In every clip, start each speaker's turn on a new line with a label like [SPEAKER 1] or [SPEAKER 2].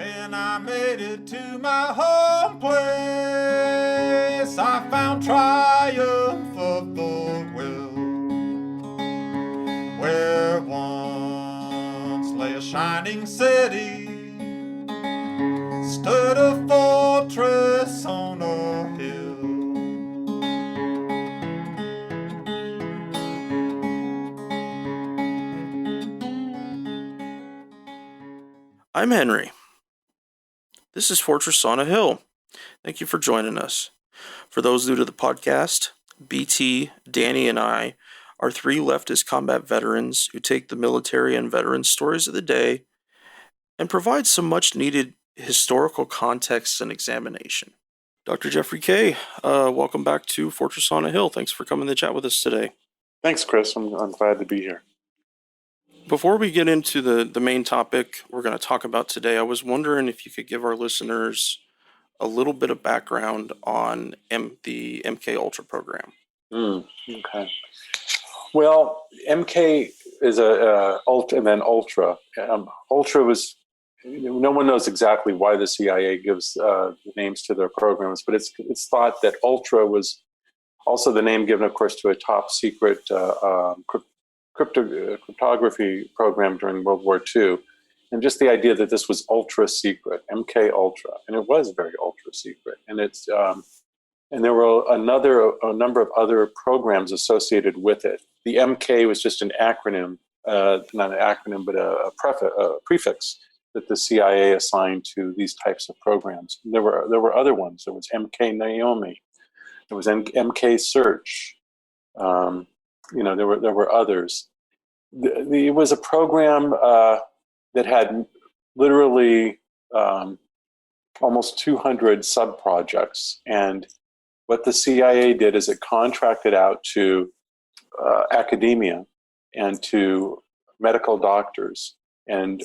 [SPEAKER 1] When I made it to my home place, I found triumph of the will. Where once lay a shining city, stood a fortress on a hill.
[SPEAKER 2] I'm Henry. This is Fortress on a Hill. Thank you for joining us. For those new to the podcast, BT, Danny, and I are three leftist combat veterans who take the military and veteran stories of the day and provide some much-needed historical context and examination. Dr. Jeffrey Kaye, welcome back to Fortress on a Hill. Thanks for coming to chat with us today.
[SPEAKER 3] Thanks, Chris. I'm glad to be here.
[SPEAKER 2] Before we get into the main topic we're going to talk about today, I was wondering if you could give our listeners a little bit of background on the MK Ultra program.
[SPEAKER 3] Okay. Well, MK is a Ultra, and then Ultra. Ultra was, no one knows exactly why the CIA gives the names to their programs, but it's thought that Ultra was also the name given, of course, to a top secret cryptography program during World War II, and just the idea that this was ultra secret, MK Ultra, and it was very ultra secret, and it's and there were a number of other programs associated with it. The MK was just an acronym, not an acronym, but a prefix that the CIA assigned to these types of programs. And there were other ones. There was MK Naomi, there was MK Search. There were others. It was a program that had literally almost 200 sub-projects. And what the CIA did is it contracted out to academia and to medical doctors and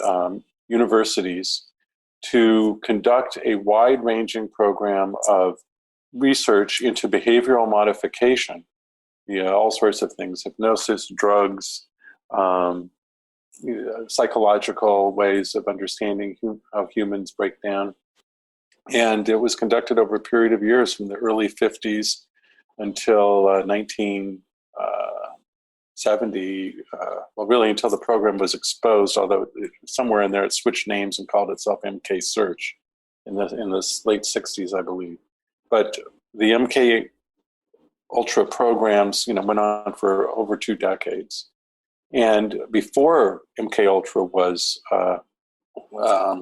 [SPEAKER 3] universities to conduct a wide-ranging program of research into behavioral modification. All sorts of things, hypnosis, drugs, psychological ways of understanding how humans break down. And it was conducted over a period of years from the early 50s until 1970, really until the program was exposed, although somewhere in there it switched names and called itself MK Search in the late 60s, I believe. But the MK Ultra programs, went on for over 2 decades. And before MK Ultra was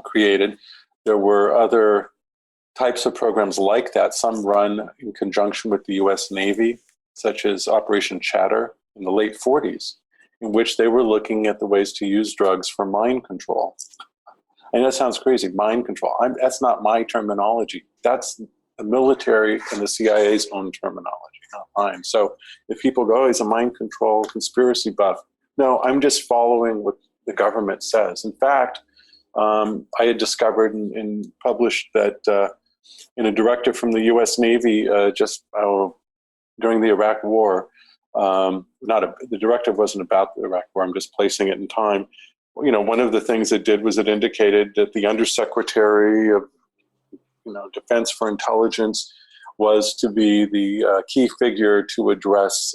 [SPEAKER 3] created, there were other types of programs like that, some run in conjunction with the U.S. Navy, such as Operation Chatter in the late 40s, in which they were looking at the ways to use drugs for mind control. And that sounds crazy, mind control. That's not my terminology. That's the military and the CIA's own terminology, not mine. So if people go, he's a mind control conspiracy buff. No, I'm just following what the government says. In fact, I had discovered and published that in a directive from the U.S. Navy during the Iraq War, the directive wasn't about the Iraq War, I'm just placing it in time. One of the things it did was it indicated that the Undersecretary of Defense for Intelligence was to be the key figure to address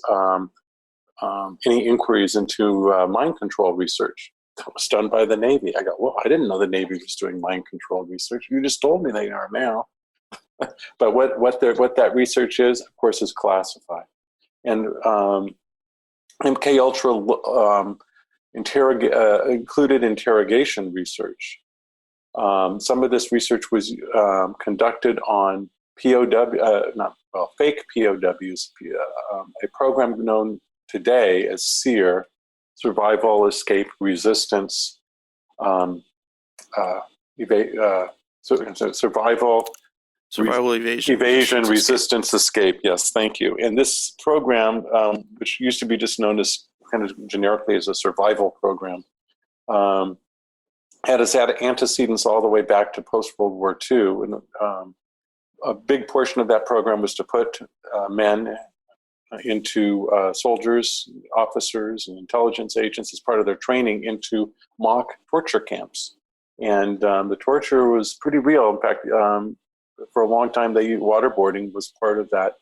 [SPEAKER 3] any inquiries into mind control research that was done by the Navy. I go, well, I didn't know the Navy was doing mind control research. You just told me they are now. But what that research is, of course, is classified. And MK Ultra included interrogation research. Some of this research was conducted on fake POWs, a program known today as SEER, Survival, Escape, Resistance, Evasion, Resistance, Escape. Yes, thank you. And this program, which used to be just known as kind of generically as a survival program, had its antecedents all the way back to post-World War II. And a big portion of that program was to put men into soldiers, officers, and intelligence agents as part of their training into mock torture camps. And the torture was pretty real. In fact, for a long time, waterboarding was part of that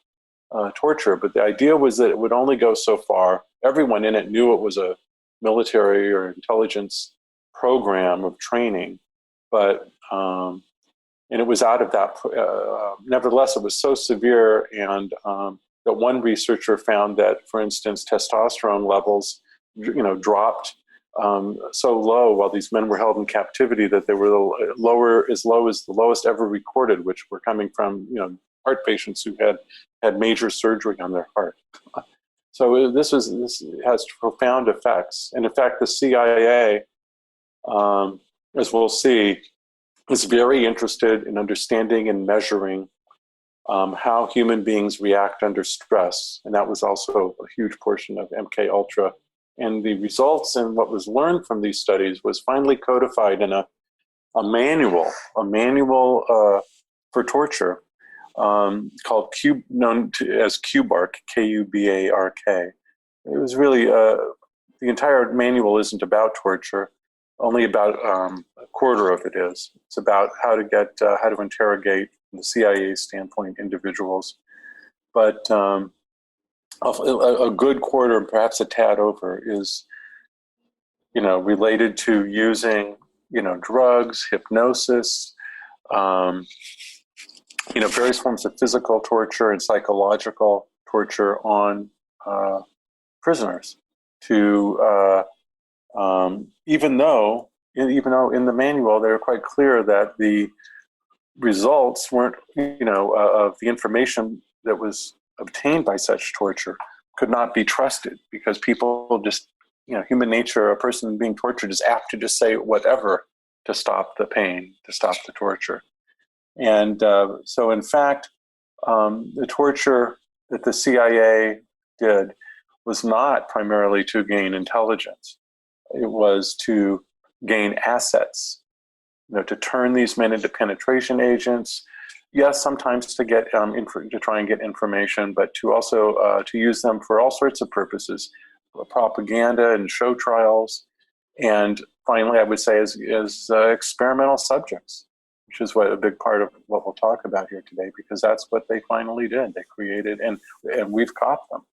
[SPEAKER 3] torture. But the idea was that it would only go so far. Everyone in it knew it was a military or intelligence program of training, but and it was out of that. Nevertheless, it was so severe, and that one researcher found that, for instance, testosterone levels, dropped so low while these men were held in captivity that they were as low as the lowest ever recorded, which were coming from heart patients who had major surgery on their heart. So this has profound effects, and in fact, the CIA, as we'll see, is very interested in understanding and measuring how human beings react under stress, and that was also a huge portion of MK Ultra. And the results and what was learned from these studies was finally codified in a manual for torture called known as QBARK, Kubark. It was really the entire manual isn't about torture. Only about a quarter of it is. It's about how to interrogate, from the CIA standpoint, individuals. But a good quarter, perhaps a tad over, is related to using drugs, hypnosis, various forms of physical torture and psychological torture on prisoners to. Even though in the manual they were quite clear that the results weren't, of the information that was obtained by such torture could not be trusted, because people just, human nature, a person being tortured is apt to just say whatever to stop the pain, to stop the torture. And so in fact, the torture that the CIA did was not primarily to gain intelligence. It was to gain assets, to turn these men into penetration agents. Yes, sometimes to get to try and get information, but to also to use them for all sorts of purposes, propaganda and show trials, and finally, I would say as experimental subjects, which is a big part of what we'll talk about here today, because that's what they finally did. They created, and we've caught them.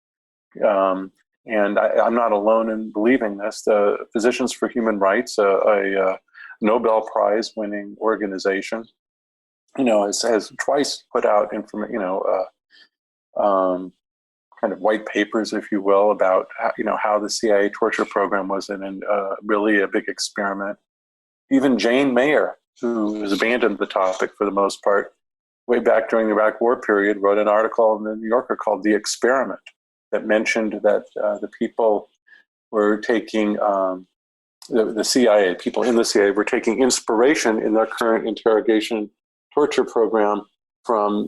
[SPEAKER 3] And I'm not alone in believing this. The Physicians for Human Rights, a Nobel Prize winning organization, has twice put out kind of white papers, if you will, about how the CIA torture program was really a big experiment. Even Jane Mayer, who has abandoned the topic for the most part, way back during the Iraq War period, wrote an article in the New Yorker called "The Experiment," that mentioned that the people were taking the CIA, people in the CIA were taking inspiration in their current interrogation torture program from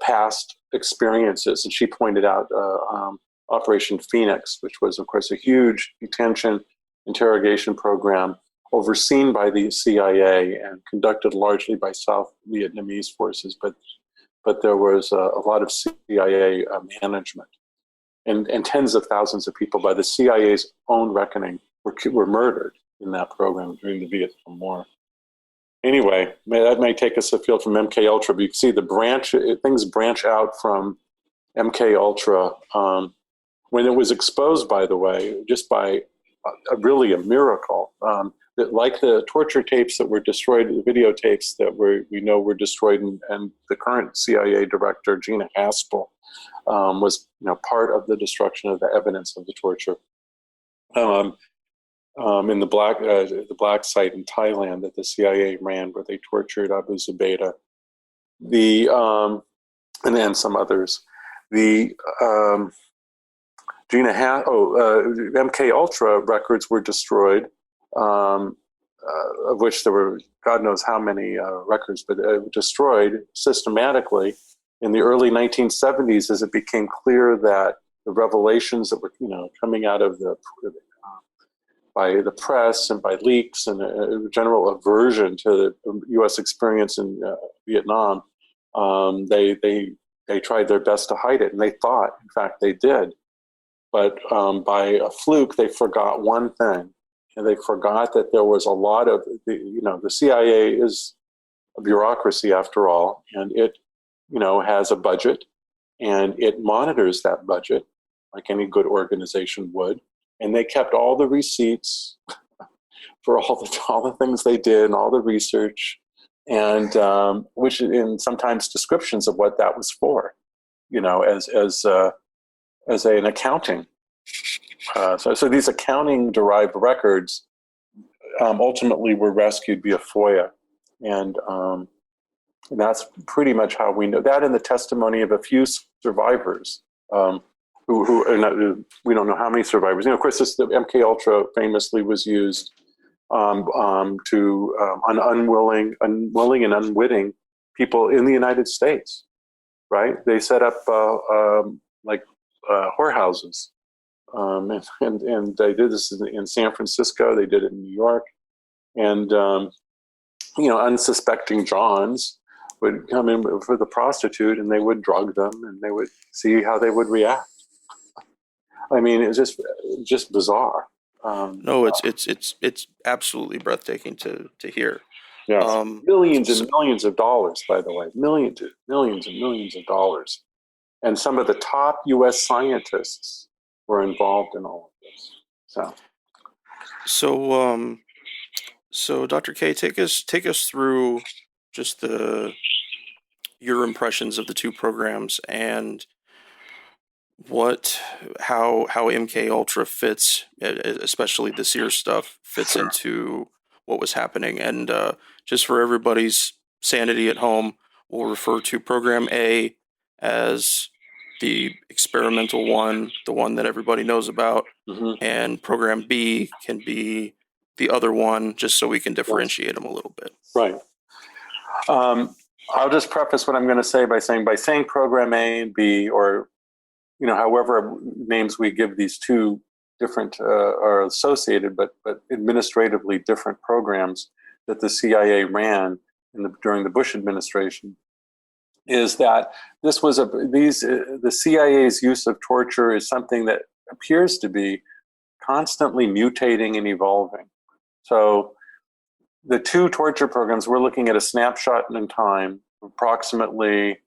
[SPEAKER 3] past experiences. And she pointed out Operation Phoenix, which was, of course, a huge detention interrogation program overseen by the CIA and conducted largely by South Vietnamese forces. But there was a lot of CIA management. And tens of thousands of people, by the CIA's own reckoning, were murdered in that program during the Vietnam War. Anyway, that may take us afield from MK Ultra, but you can see things branch out from MK Ultra. When it was exposed, by the way, just by really a miracle, that like the torture tapes that were destroyed, the videotapes that we know were destroyed, and the current CIA director, Gina Haspel, was part of the destruction of the evidence of the torture. In the black site in Thailand that the CIA ran, where they tortured Abu Zubaydah, and then some others. MK Ultra records were destroyed, of which there were God knows how many records, but destroyed systematically in the early 1970s as it became clear that the revelations that were coming out of by the press and by leaks and a general aversion to the U.S. experience in Vietnam, they tried their best to hide it, and they thought, in fact, they did. But by a fluke, they forgot one thing, and they forgot that there was a lot of the CIA is a bureaucracy after all, and it has a budget, and it monitors that budget like any good organization would, and they kept all the receipts for all the things they did and all the research, and which in sometimes descriptions of what that was for, as an accounting. So these accounting derived records ultimately were rescued via FOIA, and that's pretty much how we know that, in the testimony of a few survivors. Who we don't know how many survivors. Of course, the MK Ultra famously was used to on unwilling and unwitting people in the United States. Right? They set up whorehouses, and they did this in San Francisco. They did it in New York, and unsuspecting Johns would come in for the prostitute, and they would drug them, and they would see how they would react. I mean, it's just bizarre.
[SPEAKER 2] No, it's absolutely breathtaking to hear.
[SPEAKER 3] Yeah, millions and millions of dollars, by the way, millions and millions of dollars, and some of the top U.S. scientists were involved in all of this.
[SPEAKER 2] So Dr. Kaye, take us through just your impressions of the two programs and how MK Ultra fits, especially the SEER stuff, fits into what was happening. And just for everybody's sanity at home, we'll refer to Program A as the experimental one, the one that everybody knows about, and Program B can be the other one, just so we can differentiate them a little bit.
[SPEAKER 3] Right. I'll just preface what I'm going to say by saying Program A and B, or however names we give these two different are associated, but administratively different programs that the CIA ran during the Bush administration, is that this was the CIA's use of torture is something that appears to be constantly mutating and evolving. So the two torture programs, we're looking at a snapshot in time, approximately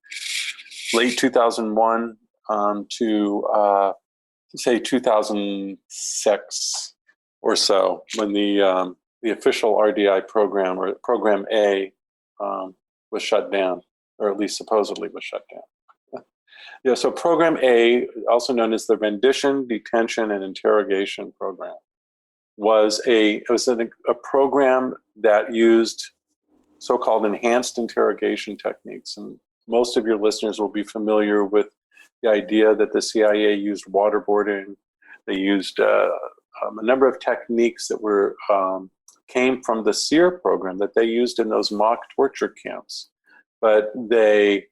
[SPEAKER 3] late 2001 to say 2006 or so, when the official RDI program, or Program A, was shut down, or at least supposedly was shut down. So Program A, also known as the Rendition, Detention, and Interrogation Program, was a program that used so-called enhanced interrogation techniques. And most of your listeners will be familiar with the idea that the CIA used waterboarding. They used a number of techniques that came from the SEER program that they used in those mock torture camps. But they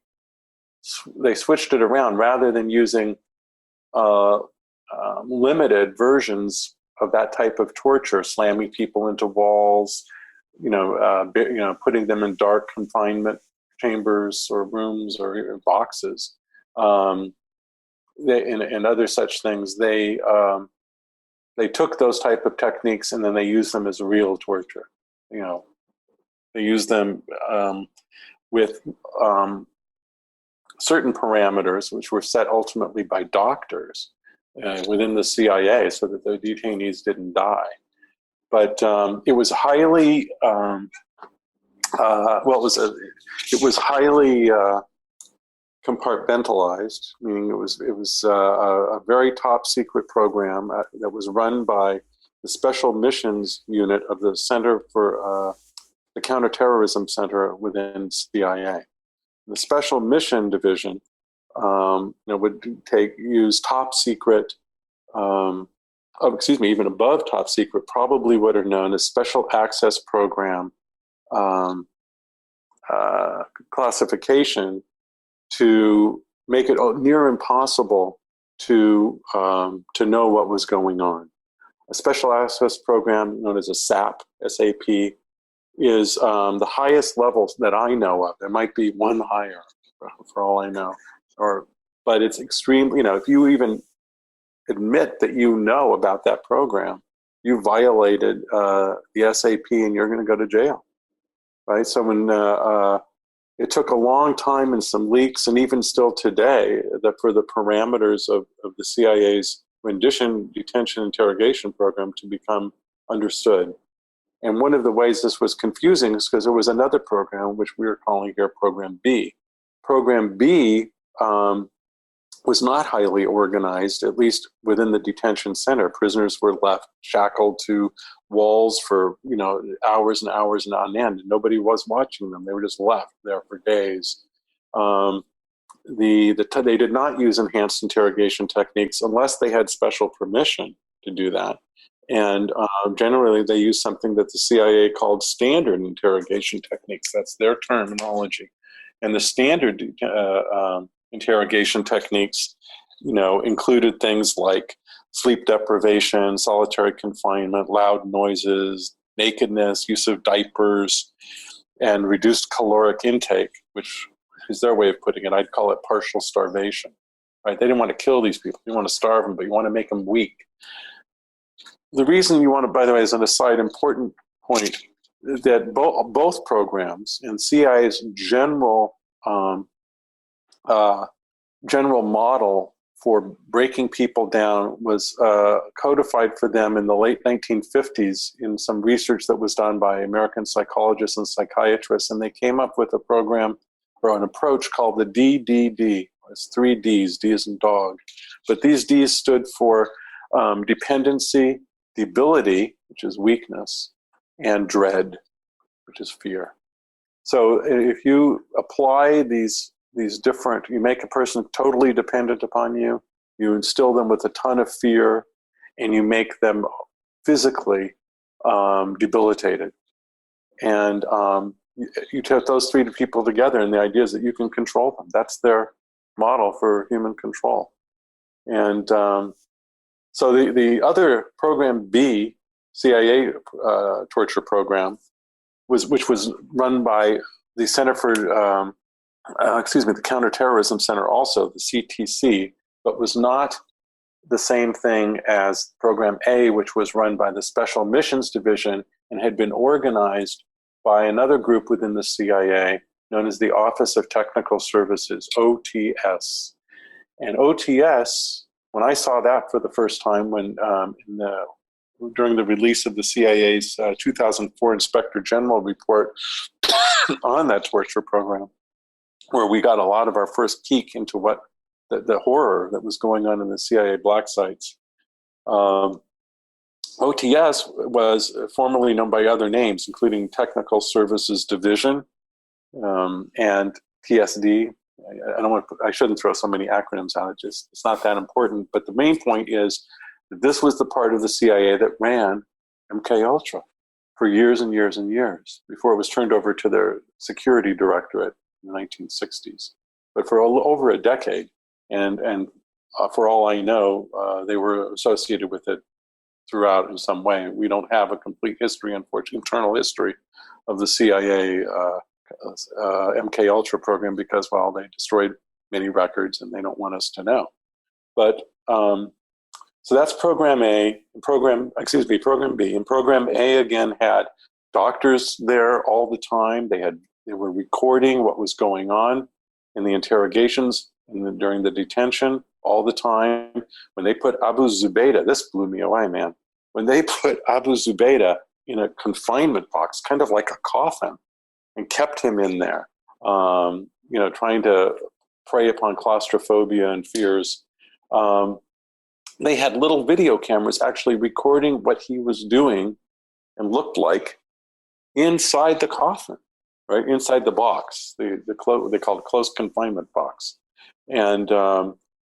[SPEAKER 3] switched it around. Rather than using limited versions of that type of torture, slamming people into walls, putting them in dark confinement chambers or rooms or boxes, and other such things, they took those type of techniques and then they used them as real torture. They used them with certain parameters, which were set ultimately by doctors within the CIA, so that the detainees didn't die. But it was highly it was highly compartmentalized, meaning it was a very top secret program that was run by the Special Missions Unit of the Center for the Counterterrorism Center within CIA. The Special Mission Division would use top secret, even above top secret, probably what are known as Special Access Program classification, to make it near impossible to know what was going on. A Special Access Program known as a SAP, SAP, is the highest level that I know of. There might be one higher, for all I know, but it's extremely. If you even admit that you know about that program, you violated the SAP and you're going to go to jail, right? So when it took a long time and some leaks, and even still today, that for the parameters of the CIA's rendition, detention, interrogation program to become understood. And one of the ways this was confusing is because there was another program, which we are calling here Program B. Program B was not highly organized, at least within the detention center. Prisoners were left shackled to walls for hours and hours and on end. Nobody was watching them. They were just left there for days. They did not use enhanced interrogation techniques unless they had special permission to do that. And generally, they used something that the CIA called standard interrogation techniques. That's their terminology. And the standard interrogation techniques, included things like sleep deprivation, solitary confinement, loud noises, nakedness, use of diapers, and reduced caloric intake, which is their way of putting it. I'd call it partial starvation. Right? They didn't want to kill these people. You want to starve them, but you want to make them weak. The reason you want to, by the way, as an aside, important point, that both programs and CIA's general model for breaking people down was codified for them in the late 1950s in some research that was done by American psychologists and psychiatrists, and they came up with a program or an approach called the DDD. It's 3 Ds, D as in dog. But these Ds stood for dependency, debility, which is weakness, and dread, which is fear. So if you apply these different, you make a person totally dependent upon you, you instill them with a ton of fear, and you make them physically debilitated. And you take those 3 people together, and the idea is that you can control them. That's their model for human control. And so the other Program B, CIA torture program, which was run by the Center for, the Counterterrorism Center also, the CTC, but was not the same thing as Program A, which was run by the Special Missions Division and had been organized by another group within the CIA known as the Office of Technical Services, OTS. And OTS, when I saw that for the first time, during the release of the CIA's 2004 Inspector General report on that torture program, where we got a lot of our first peek into what the horror that was going on in the CIA black sites. OTS was formerly known by other names, including Technical Services Division and TSD. I shouldn't throw so many acronyms out. It's not that important. But the main point is that this was the part of the CIA that ran MKUltra for years and years and years before it was turned over to their security directorate in the 1960s. But for over a decade, and for all I know, they were associated with it throughout in some way. We don't have a complete history, unfortunately, internal history of the CIA MKUltra program because, well, they destroyed many records and they don't want us to know. But so that's Program A. Program B. And Program A again had doctors there all the time. They were recording what was going on in the interrogations and during the detention all the time. When they put Abu Zubaydah, this blew me away, man. When they put Abu Zubaydah in a confinement box, kind of like a coffin, and kept him in there, trying to prey upon claustrophobia and fears. They had little video cameras actually recording what he was doing and looked like inside the coffin, right inside the box. They called it close confinement box, and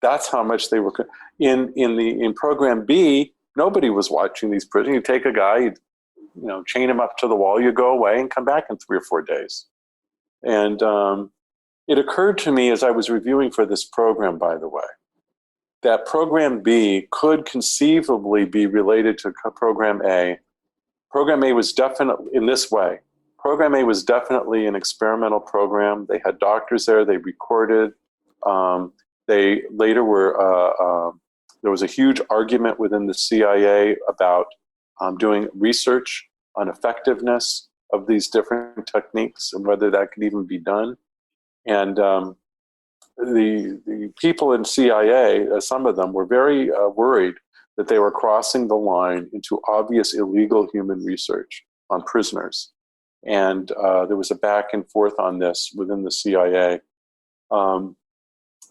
[SPEAKER 3] that's how much they were in Program B. Nobody was watching these prisoners. You take a guy, chain him up to the wall, you go away and come back in 3 or 4 days. And it occurred to me as I was reviewing for this program, by the way, that Program B could conceivably be related to Program A. Program A was definitely, in this way, Program A was definitely an experimental program. They had doctors there, they recorded. They later were, there was a huge argument within the CIA about doing research on effectiveness of these different techniques and whether that could even be done. And the people in CIA, some of them were very worried that they were crossing the line into obvious illegal human research on prisoners. And there was a back and forth on this within the CIA. And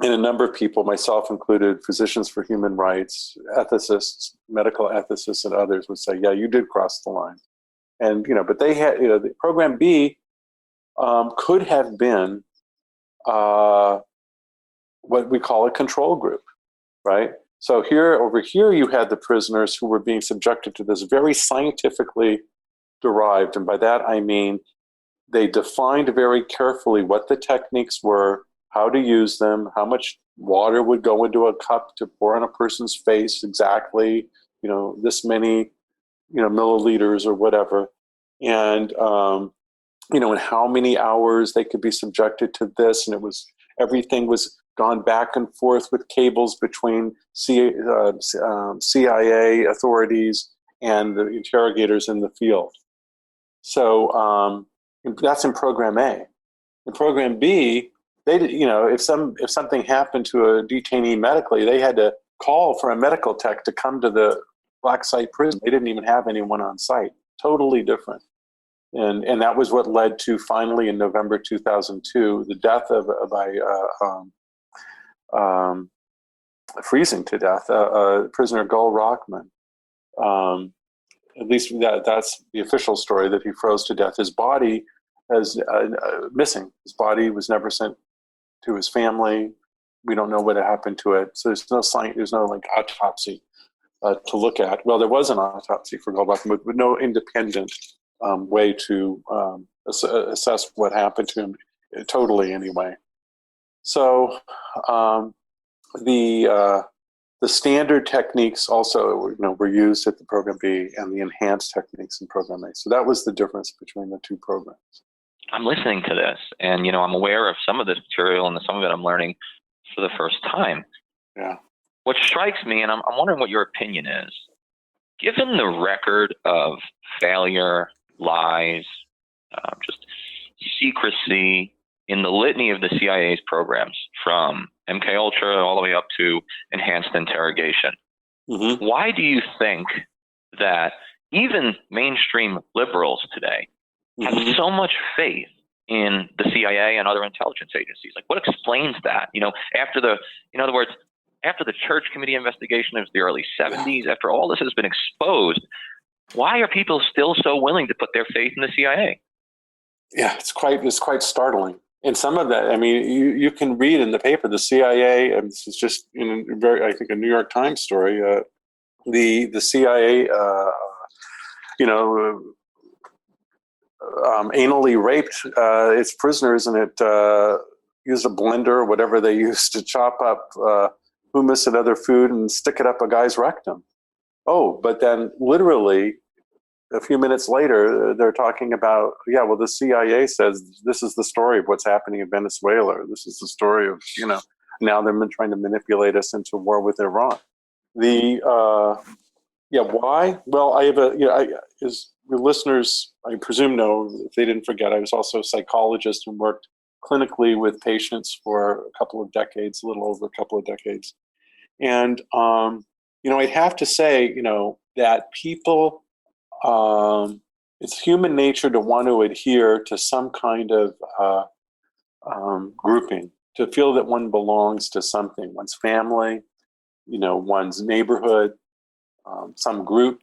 [SPEAKER 3] a number of people, myself included, physicians for human rights, ethicists, medical ethicists, and others would say, yeah, you did cross the line. And, but they had, the Program B could have been what we call a control group, right? So over here, you had the prisoners who were being subjected to this very scientifically derived, and by that I mean they defined very carefully what the techniques were, how to use them, how much water would go into a cup to pour on a person's face exactly, this many, milliliters or whatever, and and how many hours they could be subjected to this, and everything was gone back and forth with cables between CIA authorities and the interrogators in the field. So that's in Program A. In Program B, if something happened to a detainee medically, they had to call for a medical tech to come to the black site prison. They didn't even have anyone on site. Totally different. And that was what led to finally in November 2002 the death by freezing to death prisoner Gul Rahman. At least that's the official story, that he froze to death. His body is missing. His body was never sent to his family. We don't know what happened to it. So there's no sign. There's no autopsy to look at. Well, there was an autopsy for Gul Rahman, but no independent way to assess what happened to him. Totally, anyway. So the standard techniques also were used at the Program B, and the enhanced techniques in Program A. So that was the difference between the two programs.
[SPEAKER 4] I'm listening to this, and I'm aware of some of this material, and some of it I'm learning for the first time.
[SPEAKER 3] Yeah.
[SPEAKER 4] What strikes me, and I'm wondering what your opinion is, given the record of failure, lies, just secrecy in the litany of the CIA's programs, from MK Ultra all the way up to enhanced interrogation,
[SPEAKER 3] mm-hmm.
[SPEAKER 4] Why do you think that even mainstream liberals today have
[SPEAKER 3] mm-hmm.
[SPEAKER 4] so much faith in the CIA and other intelligence agencies? Like, what explains that? After the Church Committee investigation of the early 70s, after all this has been exposed, why are people still so willing to put their faith in the CIA?
[SPEAKER 3] Yeah, it's quite startling. And some of that, I mean, you can read in the paper, the CIA, and this is just I think a New York Times story, the CIA, anally raped its prisoners, and it used a blender or whatever they used to chop up hummus and other food and stick it up a guy's rectum. Oh, but then literally a few minutes later, they're talking about, the CIA says this is the story of what's happening in Venezuela. Or this is the story of, now they've been trying to manipulate us into war with Iran. Why? Well, I have as your listeners, I presume, know, if they didn't forget, I was also a psychologist and worked clinically with patients for a couple of decades, a little over a couple of decades. And, I'd have to say, that people, it's human nature to want to adhere to some kind of grouping, to feel that one belongs to something, one's family, one's neighborhood, some group,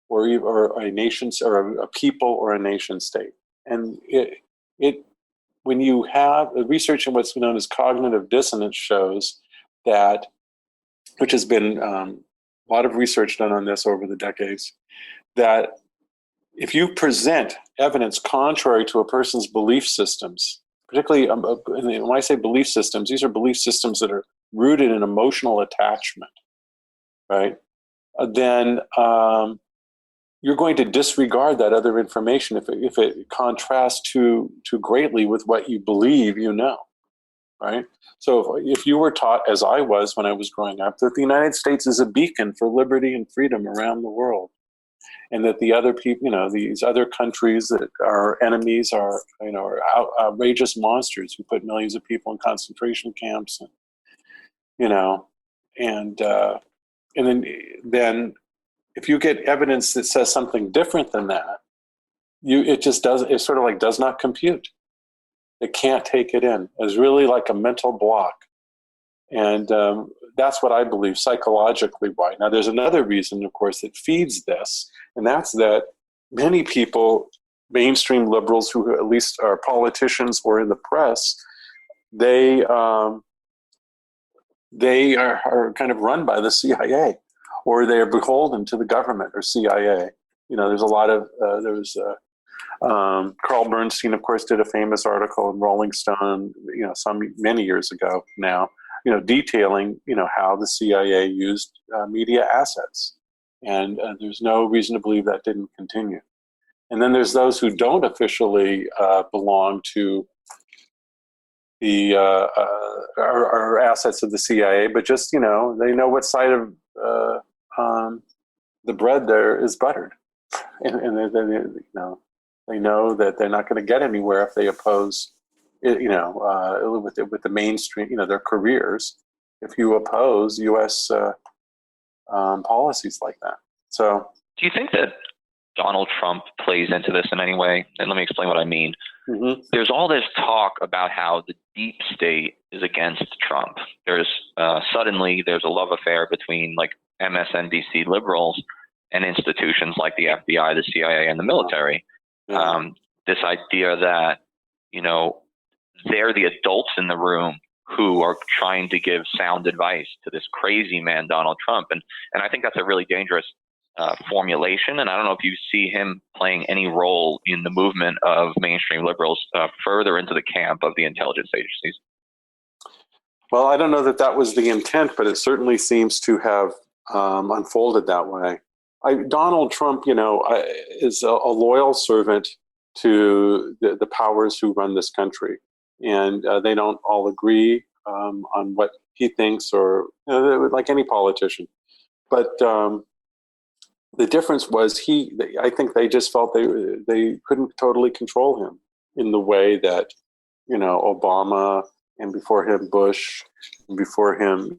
[SPEAKER 3] or a nation, or a people, or a nation state. And when you have research in what's known as cognitive dissonance shows that, which has been a lot of research done on this over the decades, that if you present evidence contrary to a person's belief systems, particularly when I say belief systems, these are belief systems that are rooted in emotional attachment, right? Then you're going to disregard that other information if it contrasts too greatly with what you believe right? So if you were taught, as I was when I was growing up, that the United States is a beacon for liberty and freedom around the world, and that the other people, these other countries that are enemies are, are outrageous monsters who put millions of people in concentration camps, and and then if you get evidence that says something different than that, it sort of like does not compute. It can't take it in. It's really like a mental block. And that's what I believe psychologically why. Now, there's another reason, of course, that feeds this, and that's that many people, mainstream liberals who at least are politicians or in the press, they are kind of run by the CIA, or they are beholden to the government or CIA. There's a lot of, Carl Bernstein, of course, did a famous article in Rolling Stone, many years ago now, detailing, how the CIA used media assets. And there's no reason to believe that didn't continue. And then there's those who don't officially belong to the are assets of the CIA, but just, they know what side of the bread there is buttered. And they know that they're not going to get anywhere if they oppose, with the mainstream, their careers, if you oppose U.S. Policies like that. So,
[SPEAKER 4] do you think that Donald Trump plays into this in any way? And let me explain what I mean. Mm-hmm. There's all this talk about how the deep state is against Trump. There's suddenly there's a love affair between like MSNBC liberals and institutions like the FBI, the CIA, and the military. Yeah. This idea that, they're the adults in the room who are trying to give sound advice to this crazy man, Donald Trump. And I think that's a really dangerous formulation. And I don't know if you see him playing any role in the movement of mainstream liberals further into the camp of the intelligence agencies.
[SPEAKER 3] Well, I don't know that was the intent, but it certainly seems to have unfolded that way. Donald Trump, is a loyal servant to the powers who run this country. And they don't all agree on what he thinks, or like any politician. But the difference was I think they just felt they couldn't totally control him in the way that, Obama, and before him Bush, and before him,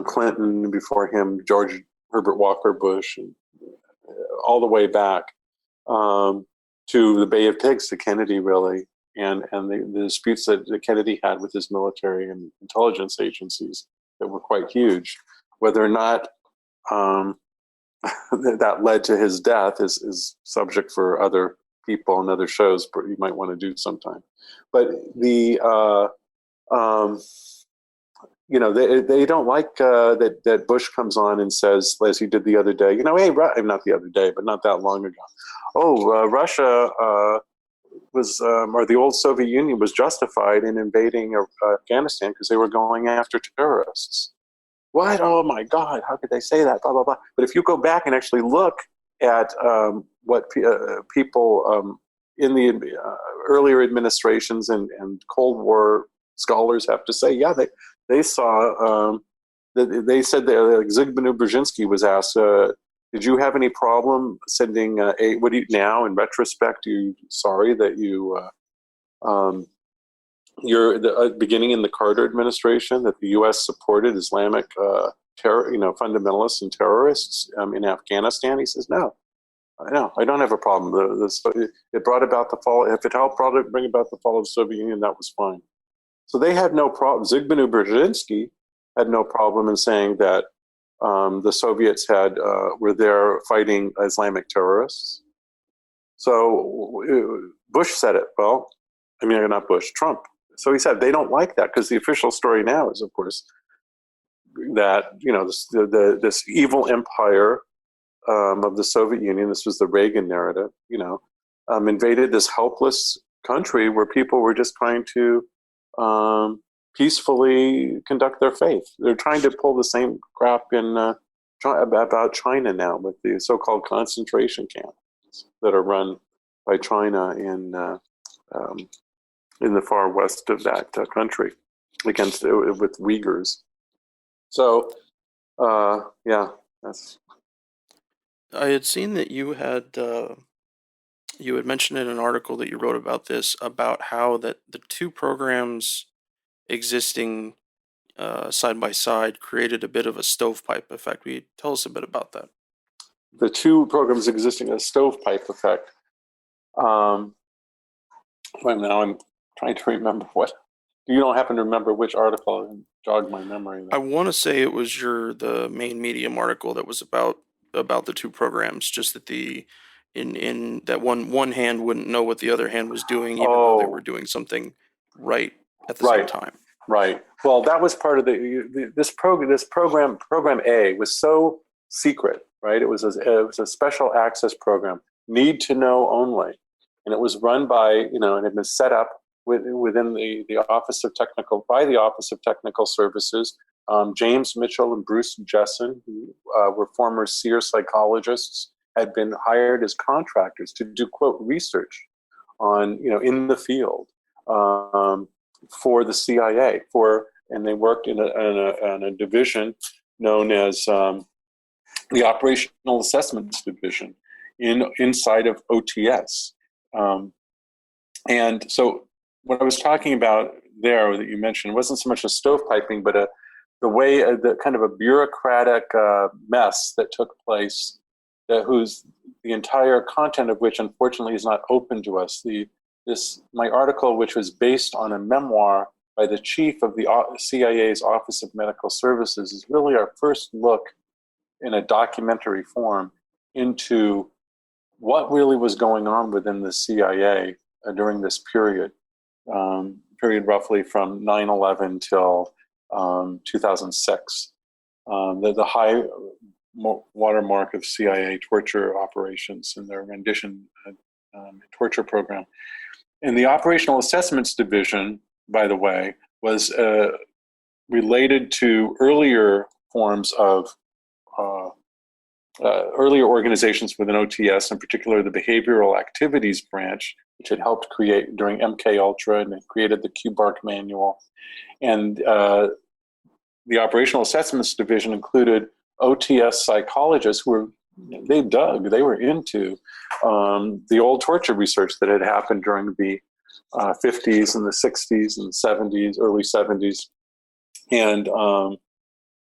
[SPEAKER 3] Clinton, and before him George Herbert Walker Bush, and all the way back to the Bay of Pigs, to Kennedy, really, and the disputes that Kennedy had with his military and intelligence agencies that were quite huge. Whether or not that led to his death is subject for other people and other shows you might want to do sometime. But they don't like that Bush comes on and says, as he did the other day, hey, not the other day, but not that long ago. Russia or the old Soviet Union was justified in invading Afghanistan because they were going after terrorists. What? Oh my God! How could they say that? Blah blah blah. But if you go back and actually look at what people in the earlier administrations and Cold War scholars have to say, yeah, they saw. They said that Zygmunt Brzezinski was asked, "Did you have any problem sending aid? What do you now, in retrospect, are you sorry that you you're beginning in the Carter administration that the U.S. supported Islamic fundamentalists and terrorists in Afghanistan?" He says, "No, I don't have a problem. It brought about the fall. If it helped bring about the fall of the Soviet Union, that was fine." So they had no problem. Zygmunt Brzezinski had no problem in saying that the Soviets were there fighting Islamic terrorists. So Bush said it. Well, not Bush, Trump. So he said they don't like that because the official story now is, of course, that this evil empire of the Soviet Union. This was the Reagan narrative. Invaded this helpless country where people were just trying to peacefully conduct their faith. They're trying to pull the same crap about China now with the so-called concentration camps that are run by China in the far west of that country with Uyghurs. So, that's
[SPEAKER 2] I had seen that you had mentioned in an article that you wrote about this, about how that the two programs existing side by side created a bit of a stovepipe effect. Will you tell us a bit about that?
[SPEAKER 3] The two programs existing as stovepipe effect. Well, now I'm trying to remember what. You don't happen to remember which article and jog my memory.
[SPEAKER 2] I want to say it was the main Medium article that was about the two programs. Just that in that one hand wouldn't know what the other hand was doing, even though they were doing something right at the same time.
[SPEAKER 3] Right. Well, that was part of this program. Program A was so secret, right? It was a special access program, need to know only, and it was run by and had been set up within the Office of Technical Services. James Mitchell and Bruce Jessen, who were former SEER psychologists, had been hired as contractors to do quote research on in the field for the CIA and they worked in a division known as the Operational Assessments Division inside of OTS. And so what I was talking about there that you mentioned wasn't so much a stovepiping, but the kind of a bureaucratic mess that took place, the entire content of which unfortunately is not open to us. My article, which was based on a memoir by the chief of the CIA's Office of Medical Services, is really our first look in a documentary form into what really was going on within the CIA during this period roughly from 9/11 till 2006. The high watermark of CIA torture operations and their rendition torture program. And the Operational Assessments Division, by the way, was related to earlier forms of earlier organizations within OTS, in particular the Behavioral Activities Branch, which had helped create during MK Ultra and created the QBARC manual. And the Operational Assessments Division included OTS psychologists who were they were into the old torture research that had happened during the 50s and the 60s and 70s, early 70s. And,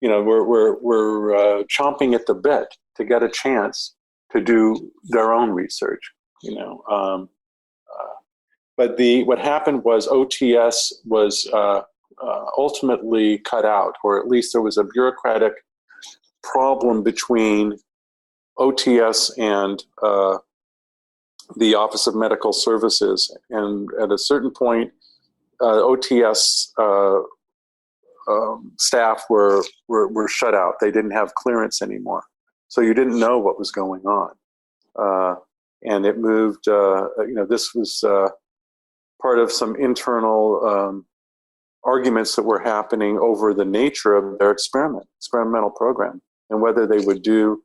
[SPEAKER 3] we're chomping at the bit to get a chance to do their own research, but what happened was OTS was ultimately cut out, or at least there was a bureaucratic problem between OTS and the Office of Medical Services. And at a certain point, OTS staff were shut out. They didn't have clearance anymore. So you didn't know what was going on. And it moved, this was part of some internal arguments that were happening over the nature of their experimental program, and whether they would do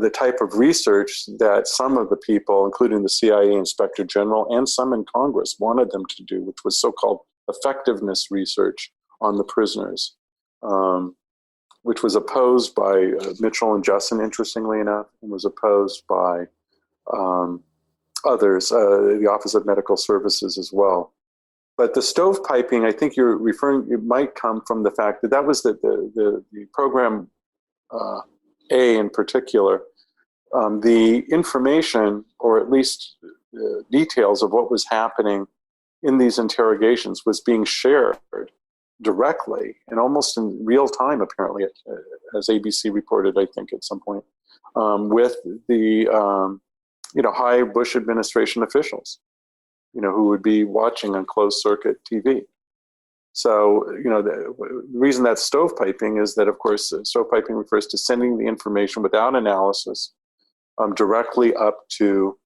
[SPEAKER 3] the type of research that some of the people, including the CIA Inspector General and some in Congress, wanted them to do, which was so-called effectiveness research on the prisoners, which was opposed by Mitchell and Jessen, interestingly enough, and was opposed by others, the Office of Medical Services as well. But the stovepiping, I think you're referring, it might come from the fact that was the program A in particular. The information, or at least details of what was happening in these interrogations, was being shared directly and almost in real time, apparently, as ABC reported, I think, at some point, with the high Bush administration officials, who would be watching on closed circuit TV. So, the reason that's stovepiping is that, of course, stovepiping refers to sending the information without analysis directly up to,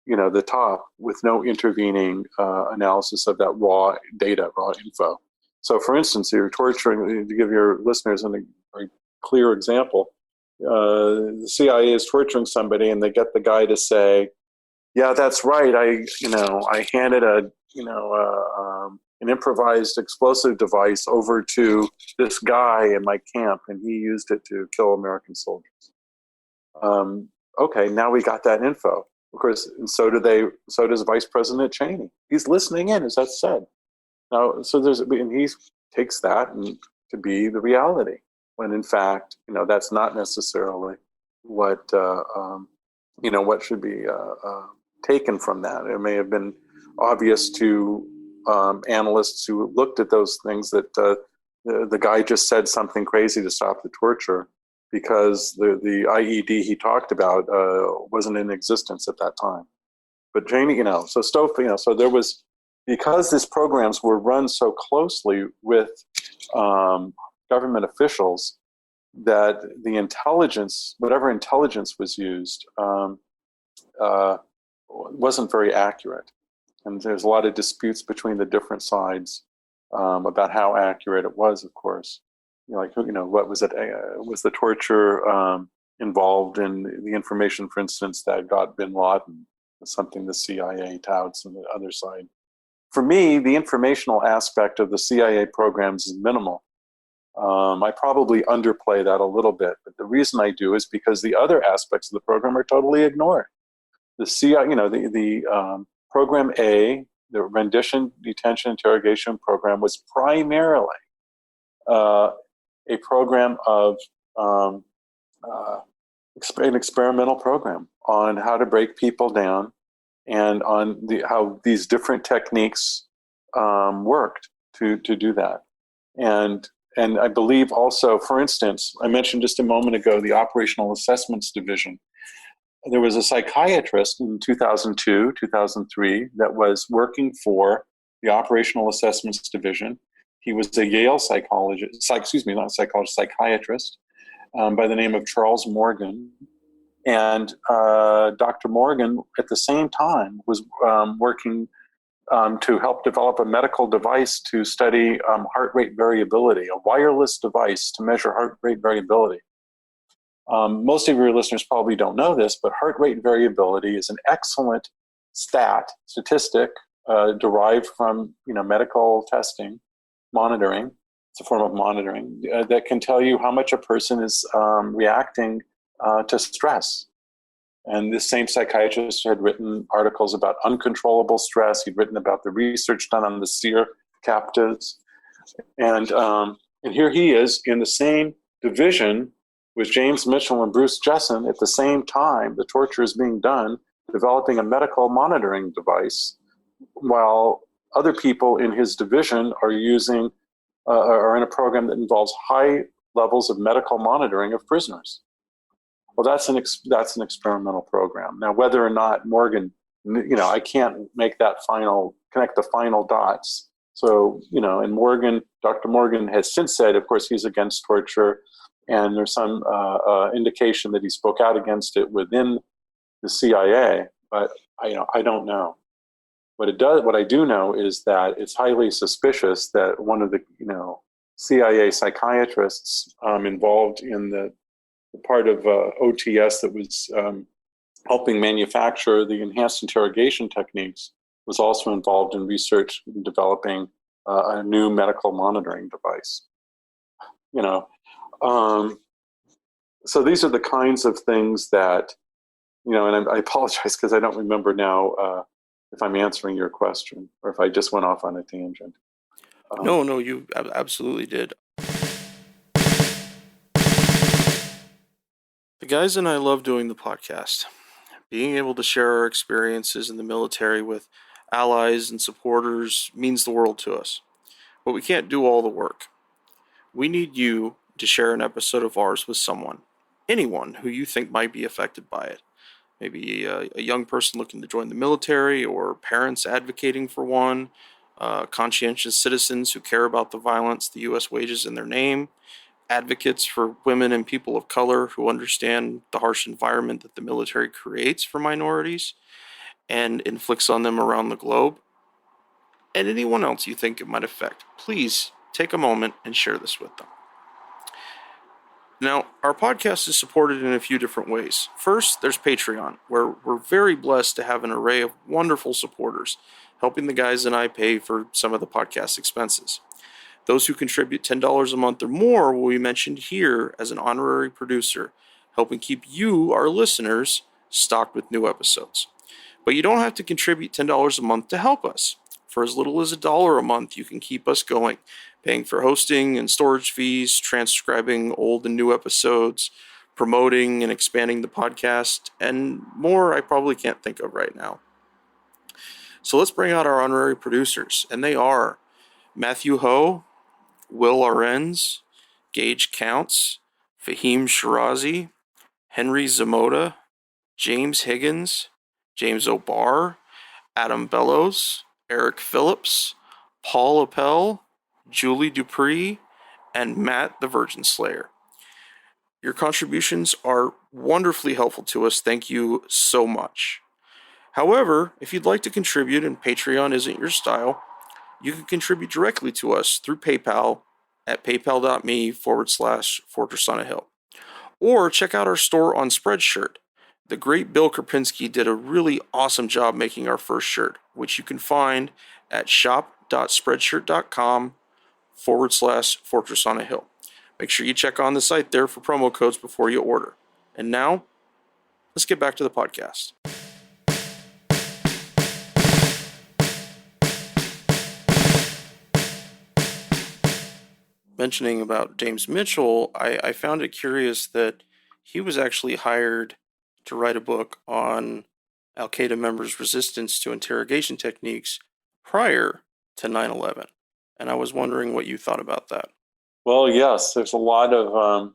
[SPEAKER 3] the top with no intervening analysis of that raw data, raw info. So, for instance, you're torturing, to give your listeners a very clear example, the CIA is torturing somebody and they get the guy to say, yeah, that's right. I handed an improvised explosive device over to this guy in my camp, and he used it to kill American soldiers. Okay, now we got that info. Of course, and so do they. So does Vice President Cheney. He's listening in, as that's said. Now, so and he takes that to be the reality, when in fact, that's not necessarily what what should be taken from that. It may have been obvious to analysts who looked at those things that the guy just said something crazy to stop the torture, because the IED he talked about wasn't in existence at that time. But Cheney, so so there was, because these programs were run so closely with government officials, that the intelligence, whatever intelligence was used, wasn't very accurate. And there's a lot of disputes between the different sides about how accurate it was, of course. What was it? Was the torture involved in the information, for instance, that got bin Laden? Something the CIA touts on the other side. For me, the informational aspect of the CIA programs is minimal. I probably underplay that a little bit, but the reason I do is because the other aspects of the program are totally ignored. The CIA, the program A, the rendition, detention, interrogation program, was primarily a program of an experimental program on how to break people down, and on how these different techniques worked to do that. And I believe also, for instance, I mentioned just a moment ago the Operational Assessments Division. There was a psychiatrist in 2002, 2003 that was working for the Operational Assessments Division. He was a Yale psychiatrist by the name of Charles Morgan. And Dr. Morgan, at the same time, was working to help develop a medical device to study heart rate variability, a wireless device to measure heart rate variability. Most of your listeners probably don't know this, but heart rate variability is an excellent statistic derived from medical testing, monitoring. It's a form of monitoring that can tell you how much a person is reacting to stress. And this same psychiatrist had written articles about uncontrollable stress. He'd written about the research done on the seer captives. And here he is in the same division with James Mitchell and Bruce Jessen. At the same time, the torture is being done, developing a medical monitoring device, while other people in his division are are in a program that involves high levels of medical monitoring of prisoners. Well, that's an experimental program. Now, whether or not Morgan, I can't make connect the final dots. So, and Dr. Morgan has since said, of course, he's against torture, and there's some indication that he spoke out against it within the CIA. But I don't know. What I do know is that it's highly suspicious that one of the CIA psychiatrists involved in the part of OTS that was helping manufacture the enhanced interrogation techniques was also involved in research in developing a new medical monitoring device. So these are the kinds of things that, and I apologize because I don't remember now if I'm answering your question or if I just went off on a tangent.
[SPEAKER 2] No, you absolutely did. The guys and I love doing the podcast. Being able to share our experiences in the military with allies and supporters means the world to us. But we can't do all the work. We need you to share an episode of ours with anyone who you think might be affected by it. Maybe a young person looking to join the military, or parents advocating for one, conscientious citizens who care about the violence the U.S. wages in their name, advocates for women and people of color who understand the harsh environment that the military creates for minorities and inflicts on them around the globe, and anyone else you think it might affect. Please take a moment and share this with them. Now, our podcast is supported in a few different ways. First, there's Patreon, where we're very blessed to have an array of wonderful supporters, helping the guys and I pay for some of the podcast expenses. Those who contribute $10 a month or more will be mentioned here as an honorary producer, helping keep you, our listeners, stocked with new episodes. But you don't have to contribute $10 a month to help us. For as little as $1 a month, you can keep us going, paying for hosting and storage fees, transcribing old and new episodes, promoting and expanding the podcast, and more I probably can't think of right now. So let's bring out our honorary producers, and they are Matthew Ho, Will Arens, Gage Counts, Fahim Shirazi, Henry Zamota, James Higgins, James O'Barr, Adam Bellows, Eric Phillips, Paul Appel, Julie Dupree, and Matt the Virgin Slayer. Your contributions are wonderfully helpful to us. Thank you so much. However, if you'd like to contribute and Patreon isn't your style, you can contribute directly to us through PayPal at paypal.me/Fortress on a Hill. Or check out our store on Spreadshirt. The great Bill Krapinski did a really awesome job making our first shirt, which you can find at shop.spreadshirt.com/Fortress on a Hill. Make sure you check on the site there for promo codes before you order. And now, let's get back to the podcast. Mentioning about James Mitchell, I found it curious that he was actually hired to write a book on Al-Qaeda members' resistance to interrogation techniques prior to 9/11. And I was wondering what you thought about that.
[SPEAKER 3] Well, yes, there's a lot of.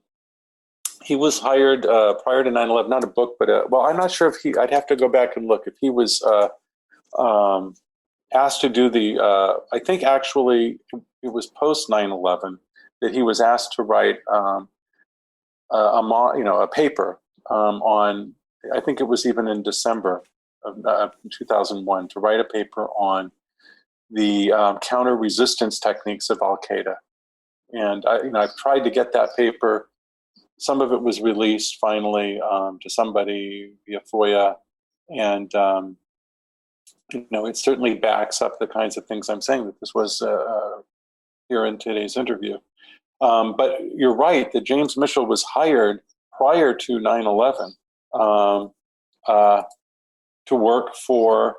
[SPEAKER 3] He was hired prior to 9/11, not a book, but I'm not sure if I'd have to go back and look if he was asked to do the. I think actually it was post 9/11 that he was asked to write a paper on. I think it was even in December of 2001 to write a paper on the counter-resistance techniques of Al-Qaeda. And I've tried to get that paper. Some of it was released finally to somebody via FOIA, and it certainly backs up the kinds of things I'm saying that this was here in today's interview. But you're right that James Mitchell was hired prior to 9/11 to work for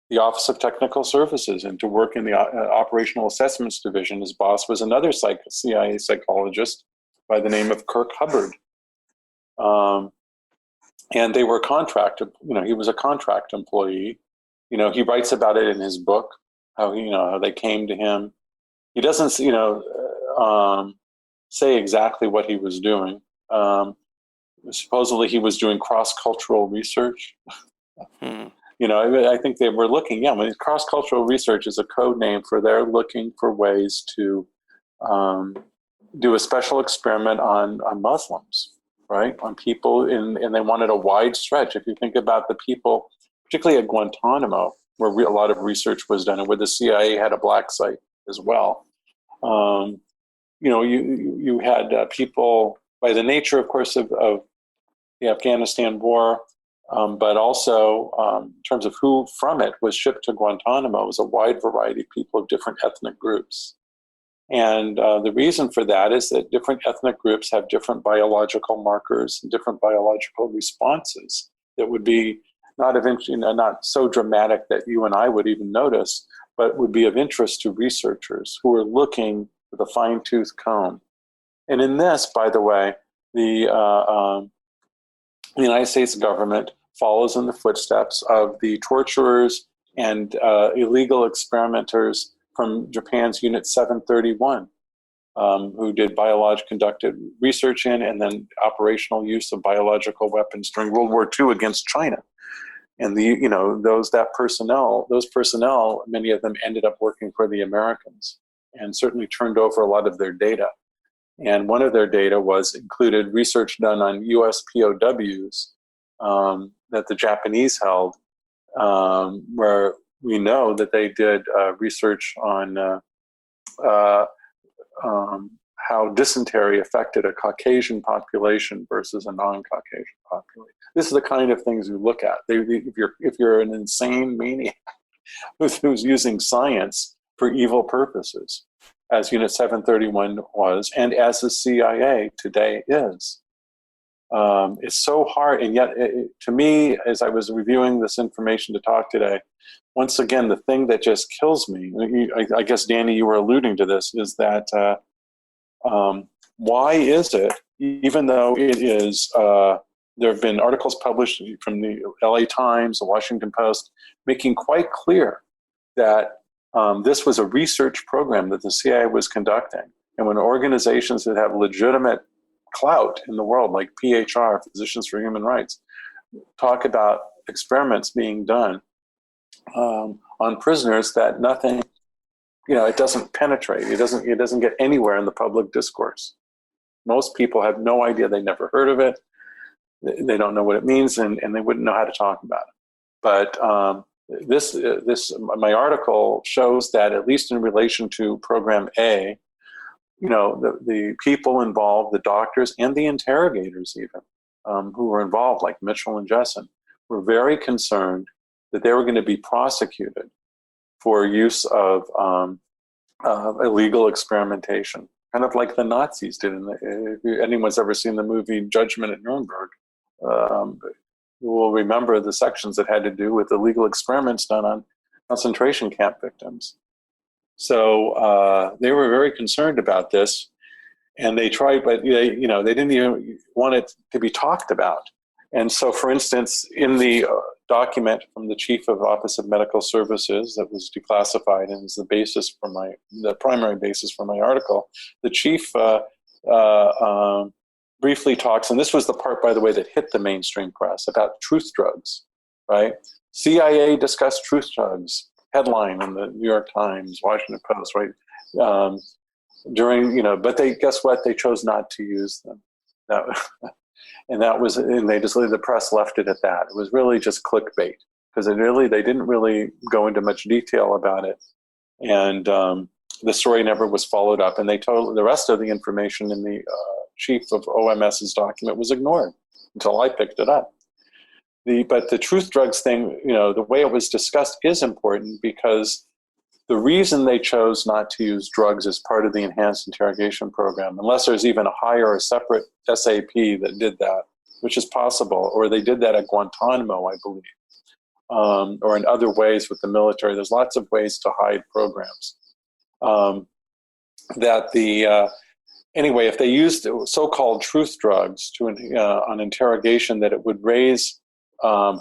[SPEAKER 3] the Office of Technical Services and to work in the Operational Assessments Division. His boss was another CIA psychologist by the name of Kirk Hubbard. And they were contracted. He was a contract employee. He writes about it in his book, how how they came to him. He doesn't, say exactly what he was doing. Supposedly he was doing cross-cultural research. I think they were looking, cross-cultural research is a code name for they're looking for ways to do a special experiment on Muslims, right? On people, and they wanted a wide stretch. If you think about the people, particularly at Guantanamo, where a lot of research was done and where the CIA had a black site as well. You had people, by the nature, of course, of the Afghanistan war, but also in terms of who from it was shipped to Guantanamo, was a wide variety of people of different ethnic groups. And the reason for that is that different ethnic groups have different biological markers and different biological responses that would be not so dramatic that you and I would even notice, but would be of interest to researchers who are looking with a fine-tooth comb. And in this, by the way, the United States government follows in the footsteps of the torturers and illegal experimenters from Japan's Unit 731, who did conducted research in and then operational use of biological weapons during World War II against China. And those personnel, many of them ended up working for the Americans and certainly turned over a lot of their data. And one of their data included research done on U.S. POWs that the Japanese held, where we know that they did research on how dysentery affected a Caucasian population versus a non-Caucasian population. This is the kind of things we look at. If you're an insane maniac who's using science for evil purposes, as Unit 731 was, and as the CIA today is, It's so hard, and yet, to me, as I was reviewing this information to talk today, once again, the thing that just kills me, I guess, Danny, you were alluding to this, is that why is it, even though it is, there have been articles published from the LA Times, the Washington Post, making quite clear that this was a research program that the CIA was conducting. And when organizations that have legitimate clout in the world, like PHR, Physicians for Human Rights, talk about experiments being done on prisoners, that nothing, it doesn't penetrate. It doesn't get anywhere in the public discourse. Most people have no idea. They never heard of it. They don't know what it means, and they wouldn't know how to talk about it. But this my article shows that, at least in relation to Program A, the people involved, the doctors and the interrogators even, who were involved, like Mitchell and Jessen, were very concerned that they were going to be prosecuted for use of illegal experimentation, kind of like the Nazis did. If anyone's ever seen the movie Judgment at Nuremberg, you will remember the sections that had to do with illegal experiments done on concentration camp victims. So they were very concerned about this, and they tried, but they didn't even want it to be talked about. And so, for instance, in the document from the Chief of Office of Medical Services that was declassified and is the primary basis for my article, the chief briefly talks, and this was the part, by the way, that hit the mainstream press, about truth drugs, right? CIA discussed truth drugs, headline in the New York Times, Washington Post, right? But guess what? They chose not to use them. And the press left it at that. It was really just clickbait, because they didn't really go into much detail about it. And the story never was followed up, and the rest of the information in the chief of OMS's document was ignored until I picked it up. But the truth drugs thing, the way it was discussed is important, because the reason they chose not to use drugs as part of the enhanced interrogation program, unless there's even a higher or separate SAP that did that, which is possible, or they did that at Guantanamo, I believe, or in other ways with the military. There's lots of ways to hide programs. Anyway, if they used so-called truth drugs on interrogation, that it would raise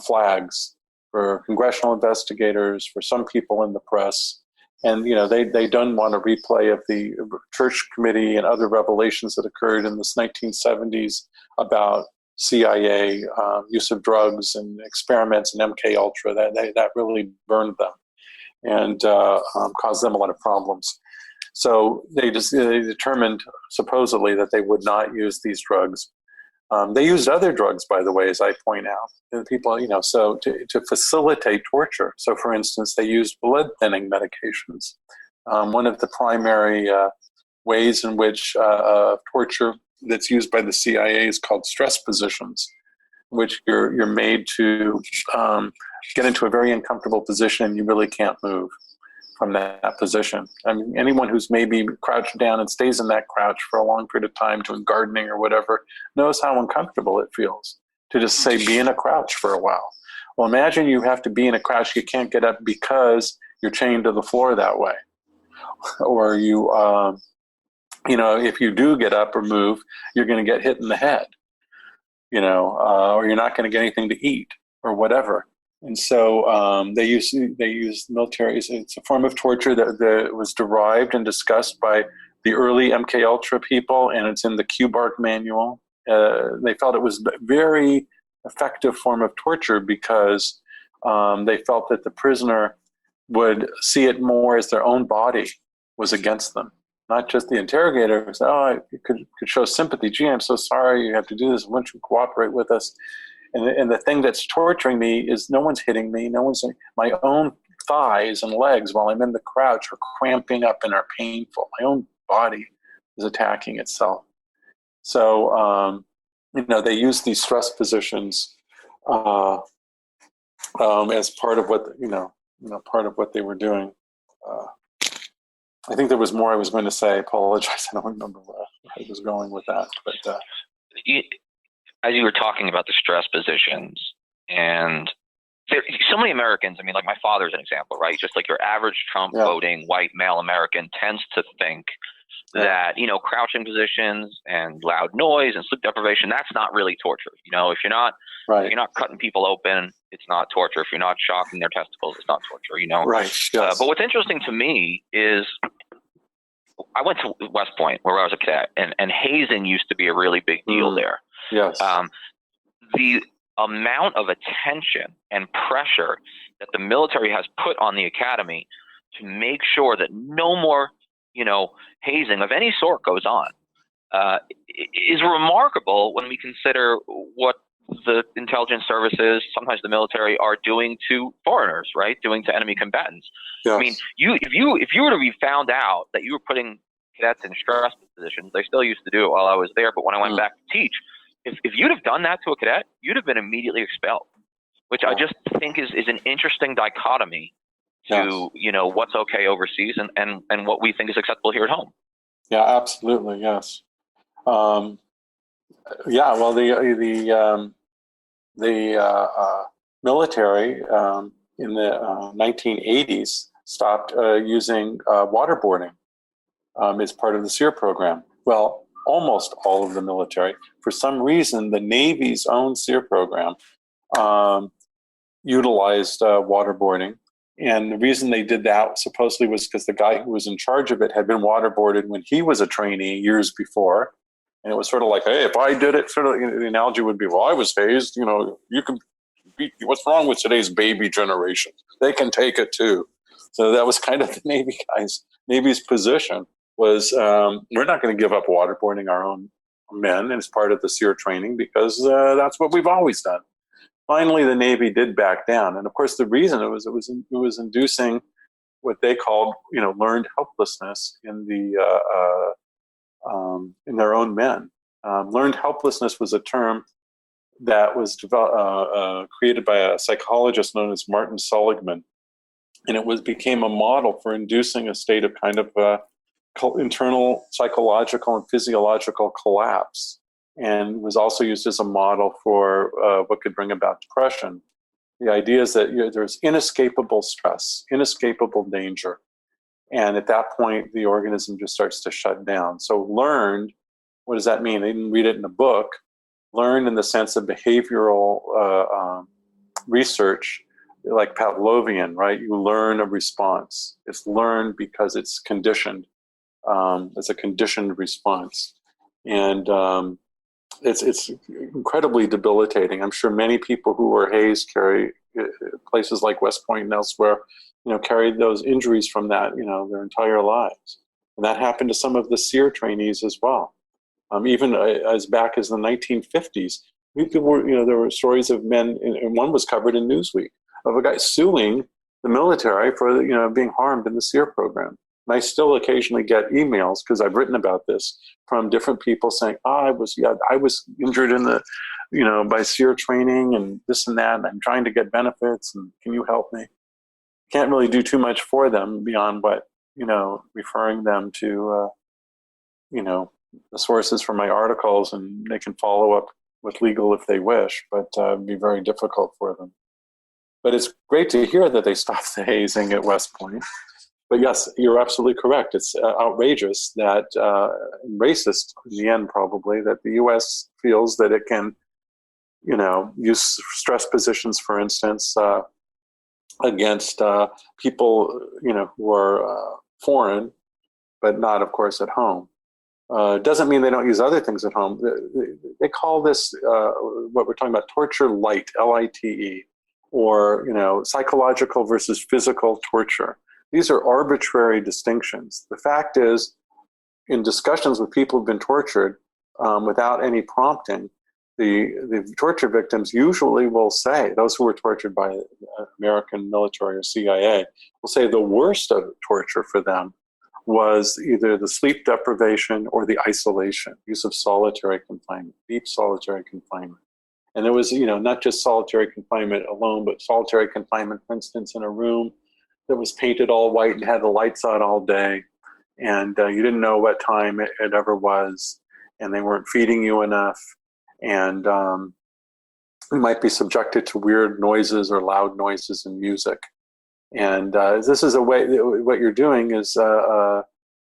[SPEAKER 3] flags for congressional investigators, for some people in the press. And, they don't want a replay of the Church Committee and other revelations that occurred in the 1970s about CIA use of drugs and experiments and MK Ultra. That really burned them and caused them a lot of problems. So they determined, supposedly, that they would not use these drugs. They used other drugs, by the way, as I point out. And people, so to facilitate torture. So, for instance, they used blood thinning medications. One of the primary ways in which torture that's used by the CIA is called stress positions, in which you're made to get into a very uncomfortable position and you really can't move from that position. I mean, anyone who's maybe crouched down and stays in that crouch for a long period of time doing gardening or whatever knows how uncomfortable it feels to just say, be in a crouch for a while. Well, imagine you have to be in a crouch, you can't get up because you're chained to the floor that way. Or you, if you do get up or move, you're going to get hit in the head, or you're not going to get anything to eat or whatever. And so they use military. It's a form of torture that was derived and discussed by the early MK Ultra people, and it's in the QBARC manual. They felt it was a very effective form of torture because they felt that the prisoner would see it more as their own body was against them, not just the interrogator. You could show sympathy. Gee, I'm so sorry you have to do this. Why don't you cooperate with us? And the thing that's torturing me is no one's hitting me. My own thighs and legs while I'm in the crouch are cramping up and are painful. My own body is attacking itself. So, they use these stress positions as part of what, part of what they were doing. I think there was more I was going to say. I apologize. I don't remember where I was going with that. But
[SPEAKER 4] as you were talking about the stress positions, and so many Americans, I mean, like my father's an example, right? Just like your average Trump voting white male American tends to think that, crouching positions and loud noise and sleep deprivation, that's not really torture. If you're not cutting people open, it's not torture. If you're not shocking their testicles, it's not torture,
[SPEAKER 3] Right. Yes.
[SPEAKER 4] But what's interesting to me is I went to West Point where I was a cadet, and hazing used to be a really big deal there.
[SPEAKER 3] Yes.
[SPEAKER 4] The amount of attention and pressure that the military has put on the academy to make sure that no more, hazing of any sort goes on is remarkable when we consider what the intelligence services, sometimes the military, are doing to foreigners, right? Doing to enemy combatants.
[SPEAKER 3] Yes.
[SPEAKER 4] I mean, if you were to be found out that you were putting cadets in stress positions, they still used to do it while I was there, but when I went back to teach, if you'd have done that to a cadet, you'd have been immediately expelled, which I just think is an interesting dichotomy to, what's okay overseas and what we think is acceptable here at home.
[SPEAKER 3] Yeah, absolutely. Yes. Well, the military in the 1980s stopped using waterboarding as part of the SEER program. Well, almost all of the military. For some reason, the Navy's own SEER program utilized waterboarding. And the reason they did that supposedly was because the guy who was in charge of it had been waterboarded when he was a trainee years before. And it was sort of like, hey, if I did it, sort of the analogy would be, well, I was hazed, you can be, what's wrong with today's baby generation? They can take it too. So that was kind of the Navy's position was, we're not going to give up waterboarding our own men as part of the SEER training because that's what we've always done. Finally, the Navy did back down. And of course, the reason it was inducing what they called, learned helplessness in their own men. Learned helplessness was a term that was created by a psychologist known as Martin Seligman, and it became a model for inducing a state of kind of internal psychological and physiological collapse, and was also used as a model for what could bring about depression. The idea is that there's inescapable stress, inescapable danger, and at that point, the organism just starts to shut down. So learned, what does that mean? They didn't read it in a book. Learned in the sense of behavioral research, like Pavlovian, right? You learn a response. It's learned because it's conditioned. It's a conditioned response. And it's incredibly debilitating. I'm sure many people who were hazed carry places like West Point and elsewhere, carried those injuries from that, their entire lives. And that happened to some of the SEER trainees as well. Even as back as the 1950s, there were stories of men, and one was covered in Newsweek, of a guy suing the military for, being harmed in the SEER program. And I still occasionally get emails, because I've written about this, from different people saying, I was injured in the, by SEER training and this and that, and I'm trying to get benefits, and can you help me? Can't really do too much for them beyond what, referring them to, the sources for my articles, and they can follow up with legal if they wish, but it'd be very difficult for them. But it's great to hear that they stopped the hazing at West Point. But yes, you're absolutely correct. It's outrageous that, racist in the end probably, that the U.S. feels that it can, use stress positions, for instance, against people, who are foreign, but not, of course, at home. Doesn't mean they don't use other things at home. They call this, what we're talking about, torture light, L-I-T-E, or, psychological versus physical torture. These are arbitrary distinctions. The fact is, in discussions with people who've been tortured without any prompting, the torture victims usually will say, those who were tortured by American military or CIA, will say the worst of torture for them was either the sleep deprivation or the isolation, use of solitary confinement, deep solitary confinement. And there was, not just solitary confinement alone, but solitary confinement, for instance, in a room that was painted all white and had the lights on all day. And you didn't know what time it ever was. And they weren't feeding you enough. and we might be subjected to weird noises or loud noises in music. And this is a way, what you're doing is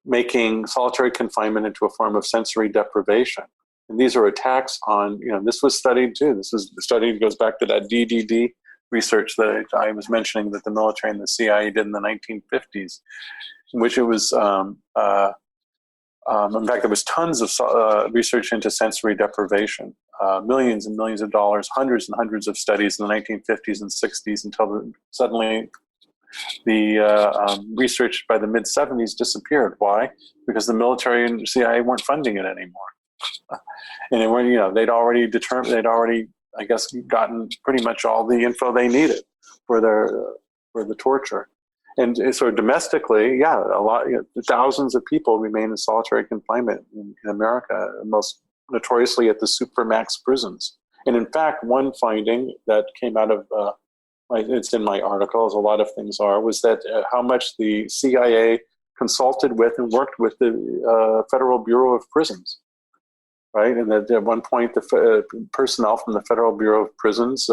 [SPEAKER 3] making solitary confinement into a form of sensory deprivation. And these are attacks on, this was studied too. This is studied, goes back to that DDD research that I was mentioning that the military and the CIA did in the 1950s, in which it was, in fact, there was tons of research into sensory deprivation, millions and millions of dollars, hundreds and hundreds of studies in the 1950s and 60s until suddenly the research by the mid-70s disappeared. Why? Because the military and CIA weren't funding it anymore. And they weren't, they'd already, I guess, gotten pretty much all the info they needed for the torture. And so domestically, thousands of people remain in solitary confinement in America, most notoriously at the supermax prisons. And in fact, one finding that came out of, it's in my article, as a lot of things are, was that how much the CIA consulted with and worked with the Federal Bureau of Prisons. Right, and at one point, the personnel from the Federal Bureau of Prisons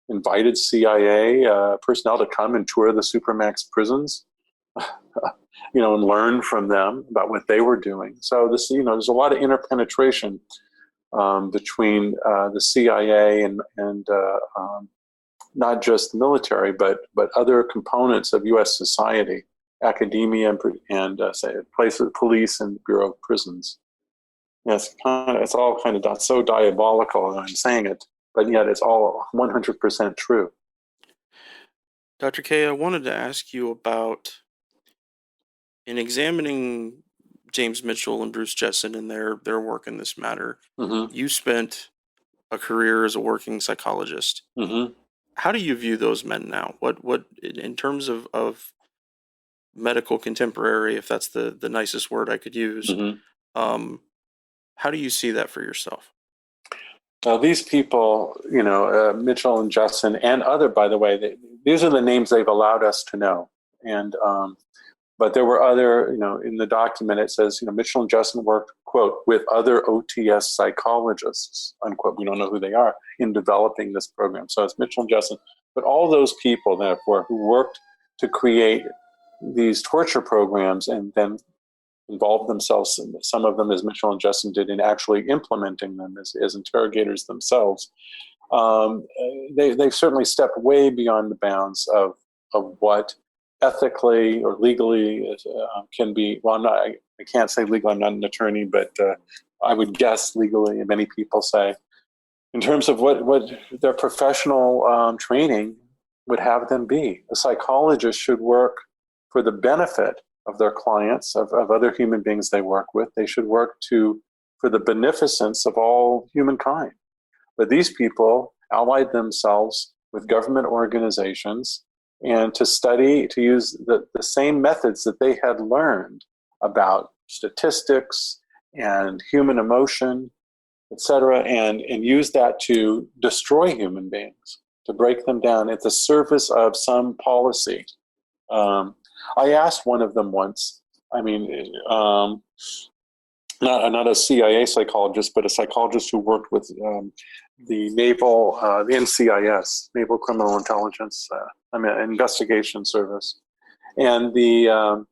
[SPEAKER 3] invited CIA personnel to come and tour the supermax prisons, and learn from them about what they were doing. So this, there's a lot of interpenetration between the CIA and not just the military, but other components of U.S. society, academia, and places, police, and Bureau of Prisons. It's all kind of so diabolical, and I'm saying it, but yet it's all 100% true.
[SPEAKER 2] Dr. Kaye, I wanted to ask you about, in examining James Mitchell and Bruce Jessen and their work in this matter, you spent a career as a working psychologist. How do you view those men now? What in terms of medical contemporary, if that's the nicest word I could use, how do you see that for yourself?
[SPEAKER 3] Well, these people, Mitchell and Jessen and other, by the way, these are the names they've allowed us to know. And but there were other, in the document it says, Mitchell and Jessen worked, quote, with other OTS psychologists, unquote. We don't know who they are in developing this program. So it's Mitchell and Jessen, but all those people, therefore, who worked to create these torture programs and then involved themselves, some of them, as Mitchell and Jessen did, in actually implementing them as interrogators themselves. They've certainly stepped way beyond the bounds of what ethically or legally can be. Well, I can't say legal. I'm not an attorney, but I would guess legally, and many people say, in terms of what their professional training would have them be. A psychologist should work for the benefit of their clients, of other human beings they work with. They should work for the beneficence of all humankind. But these people allied themselves with government organizations and to use the same methods that they had learned about statistics and human emotion, etc., and use that to destroy human beings, to break them down at the service of some policy. I asked one of them once, not a CIA psychologist, but a psychologist who worked with the Naval, the NCIS, Naval Criminal Intelligence, Investigation Service, and who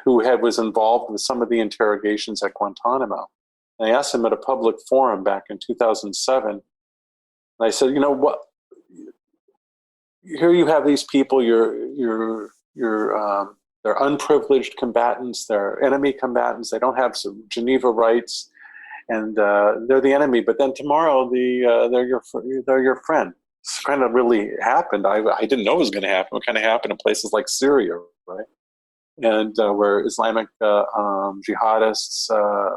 [SPEAKER 3] was involved with some of the interrogations at Guantanamo. And I asked him at a public forum back in 2007, and I said, what? Here you have these people, they're unprivileged combatants, they're enemy combatants, they don't have some Geneva rights, and they're the enemy. But then tomorrow, they're your friend. This kind of really happened. I didn't know it was going to happen. It kind of happened in places like Syria, right? And where Islamic jihadists,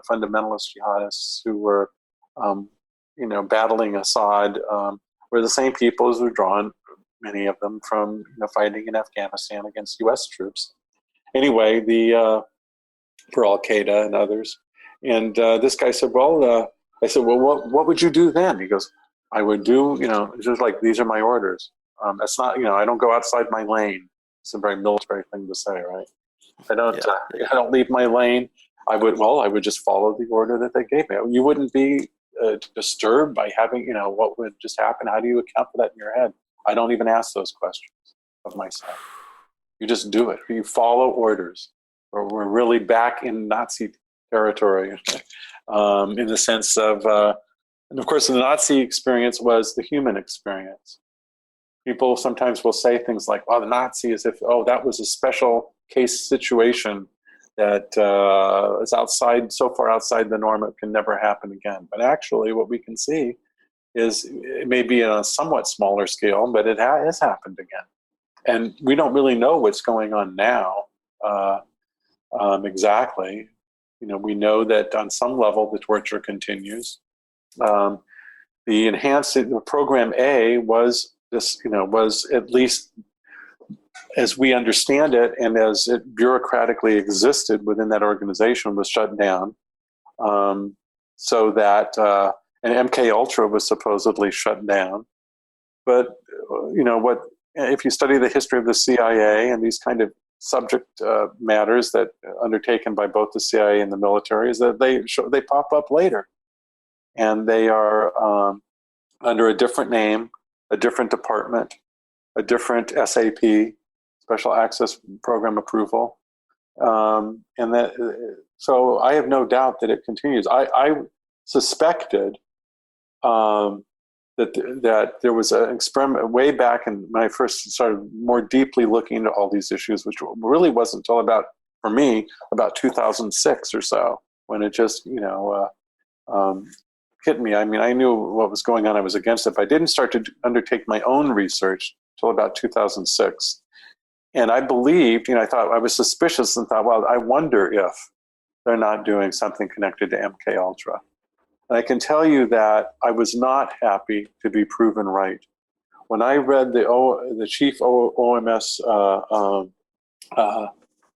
[SPEAKER 3] fundamentalist jihadists who were, battling Assad, were the same people who were drawn, many of them, from fighting in Afghanistan against U.S. troops. Anyway, for Al Qaeda and others. And this guy said, I said, what would you do then? He goes, I would do, it's just like, these are my orders. That's not, I don't go outside my lane. It's a very military thing to say, right? I don't leave my lane. I would just follow the order that they gave me. You wouldn't be disturbed by having, what would just happen? How do you account for that in your head? I don't even ask those questions of myself. You just do it. You follow orders. Or we're really back in Nazi territory in the sense of, and of course, the Nazi experience was the human experience. People sometimes will say things like, "Oh, the Nazi," as if, "Oh, that was a special case situation that is so far outside the norm, it can never happen again." But actually, what we can see is it may be on a somewhat smaller scale, but it has happened again. And we don't really know what's going on now exactly. We know that on some level the torture continues. The enhanced program A was at least as we understand it and as it bureaucratically existed within that organization, was shut down. So that and MK Ultra was supposedly shut down. But if you study the history of the CIA and these kind of subject matters that undertaken by both the CIA and the military, is that they pop up later, and they are under a different name, a different department, a different SAP, Special Access Program Approval, and that. So I have no doubt that it continues. I suspected that there was an experiment way back when I first started more deeply looking into all these issues, which really wasn't until for me, about 2006 or so, when it just, hit me. I mean, I knew what was going on. I was against it, but I didn't start to undertake my own research until about 2006. And I believed, I thought, I was suspicious and thought, well, I wonder if they're not doing something connected to MK Ultra. And I can tell you that I was not happy to be proven right. When I read the chief OMS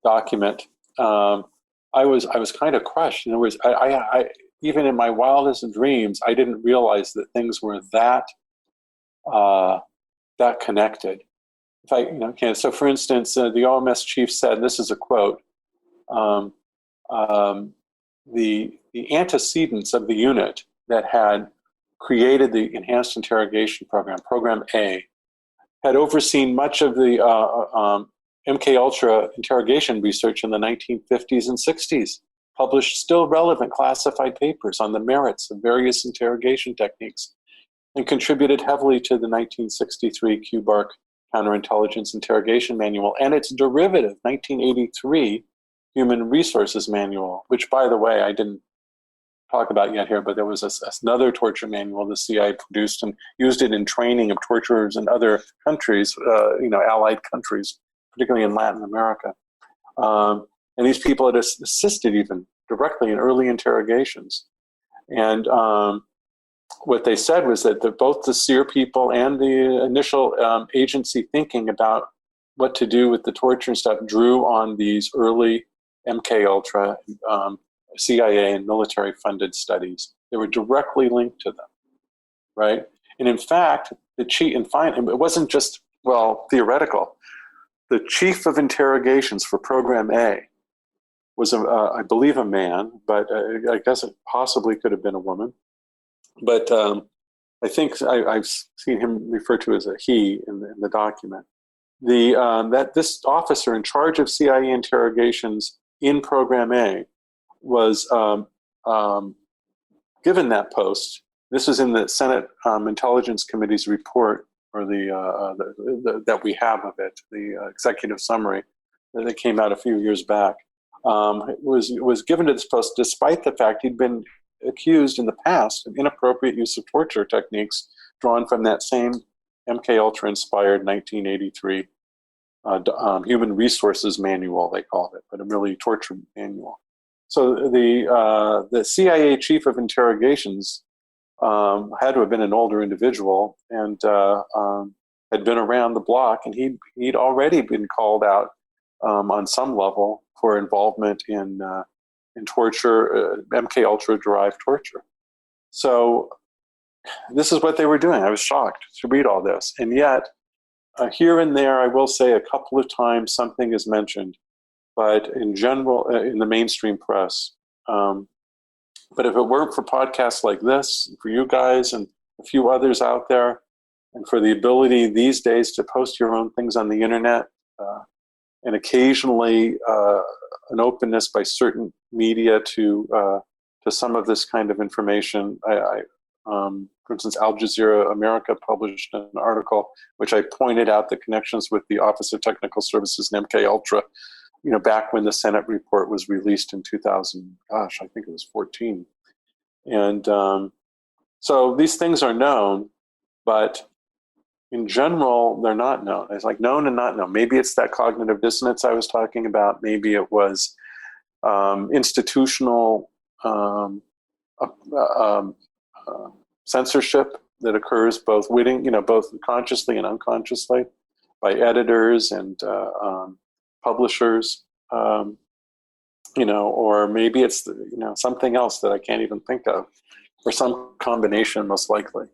[SPEAKER 3] document, I was kind of crushed. In other words, I even in my wildest dreams, I didn't realize that things were that connected. So for instance, the OMS chief said, and this is a quote, the antecedents of the unit that had created the Enhanced Interrogation Program, Program A, had overseen much of the MK Ultra interrogation research in the 1950s and 60s, published still relevant classified papers on the merits of various interrogation techniques, and contributed heavily to the 1963 QBARC Counterintelligence Interrogation Manual and its derivative, 1983 Human Resources Manual, which, by the way, I didn't talk about yet here, but there was another torture manual the CIA produced and used it in training of torturers in other countries, allied countries, particularly in Latin America. And these people had assisted even directly in early interrogations. And what they said was that both the SEER people and the initial agency thinking about what to do with the torture and stuff drew on these early MK Ultra, CIA and military-funded studies. They were directly linked to them, right? And in fact, it wasn't just, theoretical. The chief of interrogations for Program A was, I believe, a man, but I guess it possibly could have been a woman. But I think I've seen him referred to as a he in the document. That this officer in charge of CIA interrogations in Program A was given that post. This was in the Senate Intelligence Committee's report, or that we have of it, the executive summary that came out a few years back. Was given to this post despite the fact he'd been accused in the past of inappropriate use of torture techniques drawn from that same MK Ultra inspired 1983 Human Resources Manual, they called it, but a really torture manual. So the CIA chief of interrogations had to have been an older individual and had been around the block, and he'd already been called out on some level for involvement in torture, MK Ultra derived torture. So this is what they were doing. I was shocked to read all this, and yet here and there, I will say a couple of times something is mentioned, but in general, in the mainstream press, But if it weren't for podcasts like this, for you guys and a few others out there, and for the ability these days to post your own things on the internet, and occasionally an openness by certain media to some of this kind of information. For instance, Al Jazeera America published an article which I pointed out the connections with the Office of Technical Services and MK Ultra, back when the Senate report was released in 2000, I think it was 14. And so these things are known, but in general, they're not known. It's like known and not known. Maybe it's that cognitive dissonance I was talking about. Maybe it was institutional censorship that occurs both both consciously and unconsciously by editors and publishers, or maybe it's something else that I can't even think of, or some combination, most likely.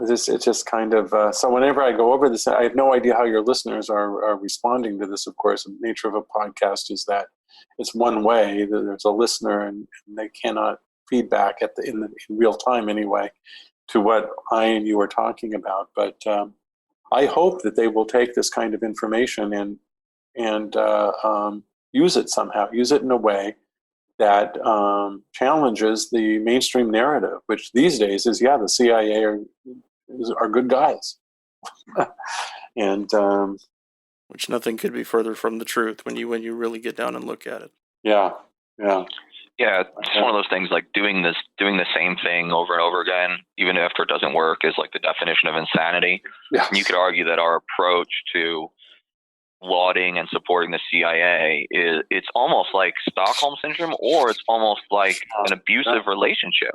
[SPEAKER 3] It's just kind of so. Whenever I go over this, I have no idea how your listeners are responding to this. Of course, the nature of a podcast is that it's one way. There's a listener, and they cannot feedback in real time anyway to what I and you are talking about. But I hope that they will take this kind of information and use it somehow. Use it in a way that challenges the mainstream narrative, which these days is, the CIA are good guys. And
[SPEAKER 2] which nothing could be further from the truth when you really get down and look at it.
[SPEAKER 3] Yeah.
[SPEAKER 4] It's one of those things, like doing the same thing over and over again, even after it doesn't work, is like the definition of insanity.
[SPEAKER 3] Yes.
[SPEAKER 4] And you could argue that our approach to lauding and supporting the CIA it's almost like Stockholm syndrome, or it's almost like an abusive relationship.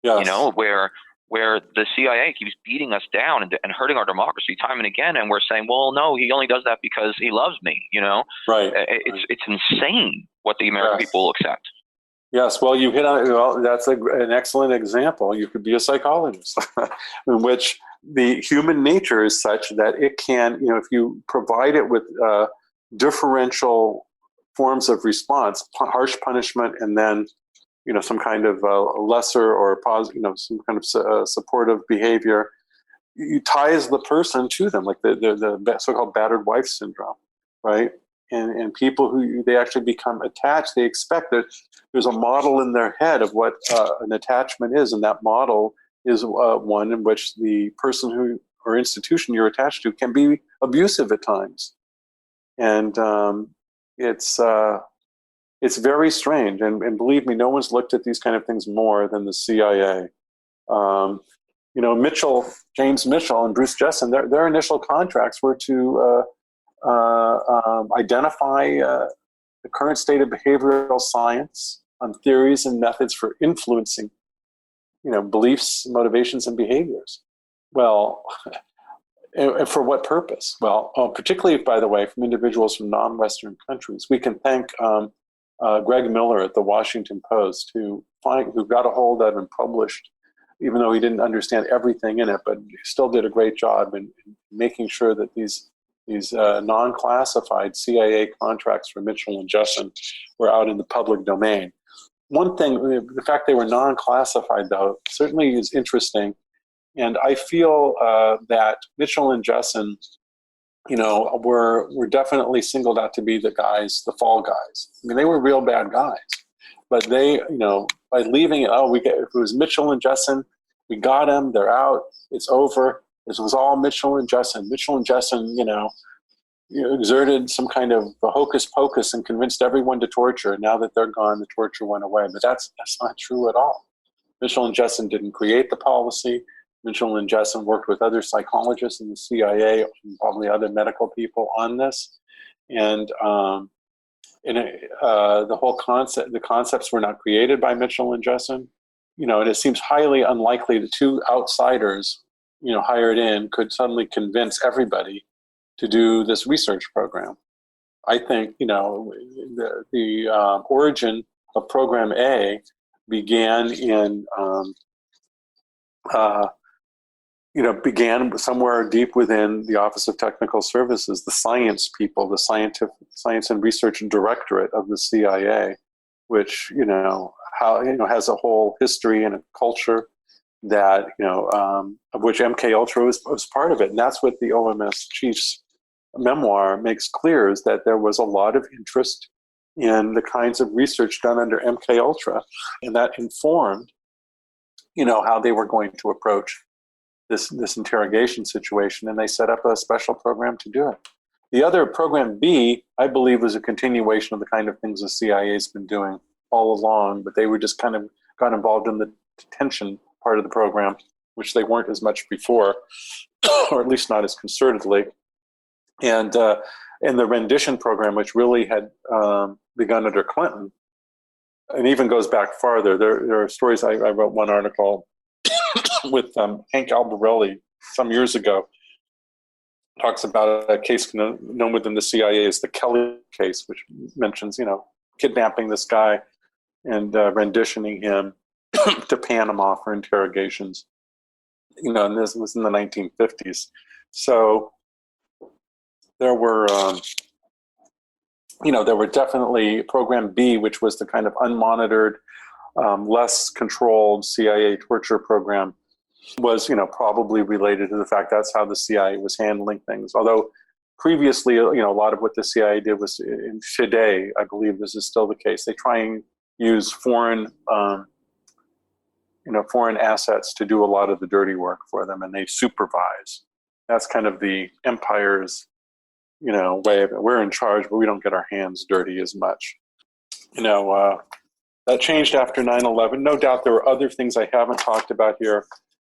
[SPEAKER 3] Yes.
[SPEAKER 4] Where the CIA keeps beating us down and hurting our democracy time and again, and we're saying, well, no, he only does that because he loves me.
[SPEAKER 3] Right.
[SPEAKER 4] It's insane what the American people will accept.
[SPEAKER 3] Yes, well, you hit on it. Well, that's an excellent example. You could be a psychologist, in which the human nature is such that it can, if you provide it with differential forms of response, harsh punishment, and then, some kind of lesser or positive, some kind of supportive behavior, you ties the person to them, like the so-called battered wife syndrome, right? And people who they actually become attached, they expect that there's a model in their head of what an attachment is, and that model is one in which the person or institution you're attached to can be abusive at times, and it's very strange. And believe me, no one's looked at these kind of things more than the CIA. James Mitchell and Bruce Jessen, their initial contracts were to identify the current state of behavioral science on theories and methods for influencing, beliefs, motivations, and behaviors. Well, and for what purpose? Well, particularly, by the way, from individuals from non-Western countries. We can thank Greg Miller at the Washington Post, who got a hold of and published, even though he didn't understand everything in it, but he still did a great job in making sure that these non-classified CIA contracts for Mitchell and Jessen were out in the public domain. One thing, the fact they were non-classified, though, certainly is interesting. And I feel that Mitchell and Jessen, were definitely singled out to be the fall guys. I mean, they were real bad guys. But they, by leaving it, if it was Mitchell and Jessen, we got them, they're out, it's over. This was all Mitchell and Jessen. Mitchell and Jessen, exerted some kind of hocus pocus and convinced everyone to torture. Now that they're gone, the torture went away. But that's not true at all. Mitchell and Jessen didn't create the policy. Mitchell and Jessen worked with other psychologists in the CIA and probably other medical people on this. And the concepts were not created by Mitchell and Jessen. And it seems highly unlikely the two outsiders, hired in could suddenly convince everybody to do this research program. I think, the origin of Program A began began somewhere deep within the Office of Technical Services, the science people, the Science and Research Directorate of the CIA, which, how, has a whole history and a culture that, of which MK Ultra was part of it. And that's what the OMS chief's memoir makes clear, is that there was a lot of interest in the kinds of research done under MK Ultra, and that informed, how they were going to approach this interrogation situation, and they set up a special program to do it. The other, Program B, I believe, was a continuation of the kind of things the CIA's been doing all along, but they were just kind of got involved in the detention part of the program, which they weren't as much before, or at least not as concertedly. And the rendition program, which really had begun under Clinton, and even goes back farther. There are stories. I wrote one article with Hank Albarelli some years ago, talks about a case known within the CIA as the Kelly case, which mentions, kidnapping this guy and renditioning him to Panama for interrogations. And this was in the 1950s. So there were, there were definitely Program B, which was the kind of unmonitored, less controlled CIA torture program, was, probably related to the fact that's how the CIA was handling things. Although previously, a lot of what the CIA did was, today, I believe this is still the case, they try and use foreign assets to do a lot of the dirty work for them, and they supervise. That's kind of the empire's, way of it. We're in charge, but we don't get our hands dirty as much. That changed after 9/11. No doubt there were other things I haven't talked about here,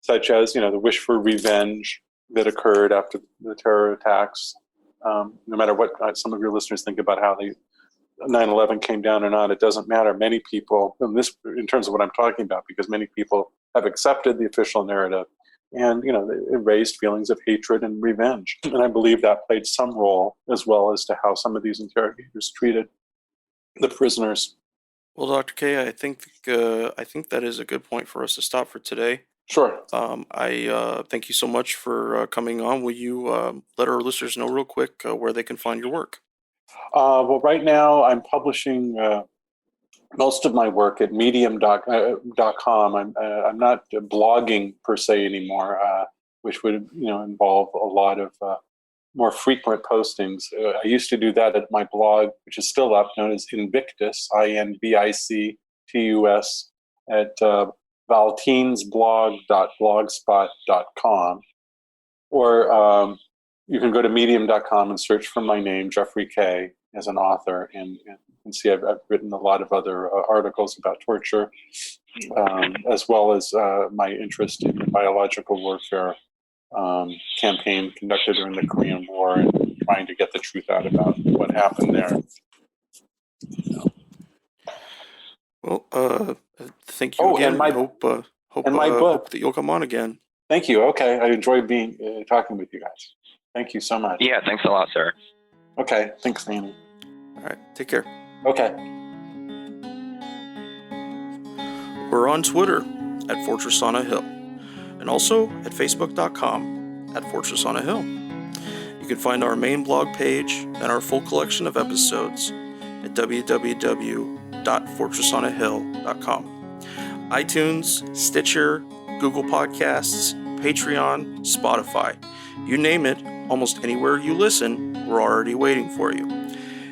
[SPEAKER 3] such as, the wish for revenge that occurred after the terror attacks. No matter what some of your listeners think about how 9/11 came down or not, it doesn't matter. Many people, in terms of what I'm talking about, because many people have accepted the official narrative, and it raised feelings of hatred and revenge. And I believe that played some role, as well as to how some of these interrogators treated the prisoners.
[SPEAKER 2] Well, Dr. Kaye, I think that is a good point for us to stop for today.
[SPEAKER 3] Sure.
[SPEAKER 2] I thank you so much for coming on. Will you let our listeners know real quick where they can find your work?
[SPEAKER 3] Well, right now I'm publishing most of my work at medium.com. I'm not blogging per se anymore, which would involve a lot of more frequent postings. I used to do that at my blog, which is still up, known as Invictus, INVICTUS, at valteensblog.blogspot.com. Or you can go to medium.com and search for my name, Jeffrey Kaye, as an author, and see I've written a lot of other articles about torture, as well as my interest in the biological warfare campaign conducted during the Korean War, and trying to get the truth out about what happened there.
[SPEAKER 2] Well, thank you again.
[SPEAKER 3] And
[SPEAKER 2] hope
[SPEAKER 3] my book.
[SPEAKER 2] Hope that you'll come on again.
[SPEAKER 3] Thank you. Okay, I enjoyed talking with you guys. Thank you so much.
[SPEAKER 4] Yeah, thanks a lot, sir.
[SPEAKER 3] Okay, thanks, Danny.
[SPEAKER 2] All right, take care.
[SPEAKER 3] Okay.
[SPEAKER 2] We're on Twitter at Fortress on a Hill, and also at facebook.com at Fortress on a Hill. You can find our main blog page and our full collection of episodes at www.fortressonahill.com. iTunes, Stitcher, Google Podcasts, Patreon, Spotify. You name it, almost anywhere you listen, we're already waiting for you.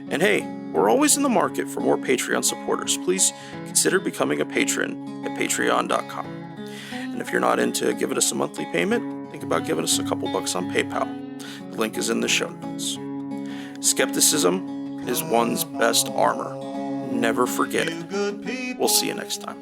[SPEAKER 2] And hey, we're always in the market for more Patreon supporters. Please consider becoming a patron at patreon.com. And if you're not into giving us a monthly payment, think about giving us a couple bucks on PayPal. The link is in the show notes. Skepticism is one's best armor. Never forget it. We'll see you next time.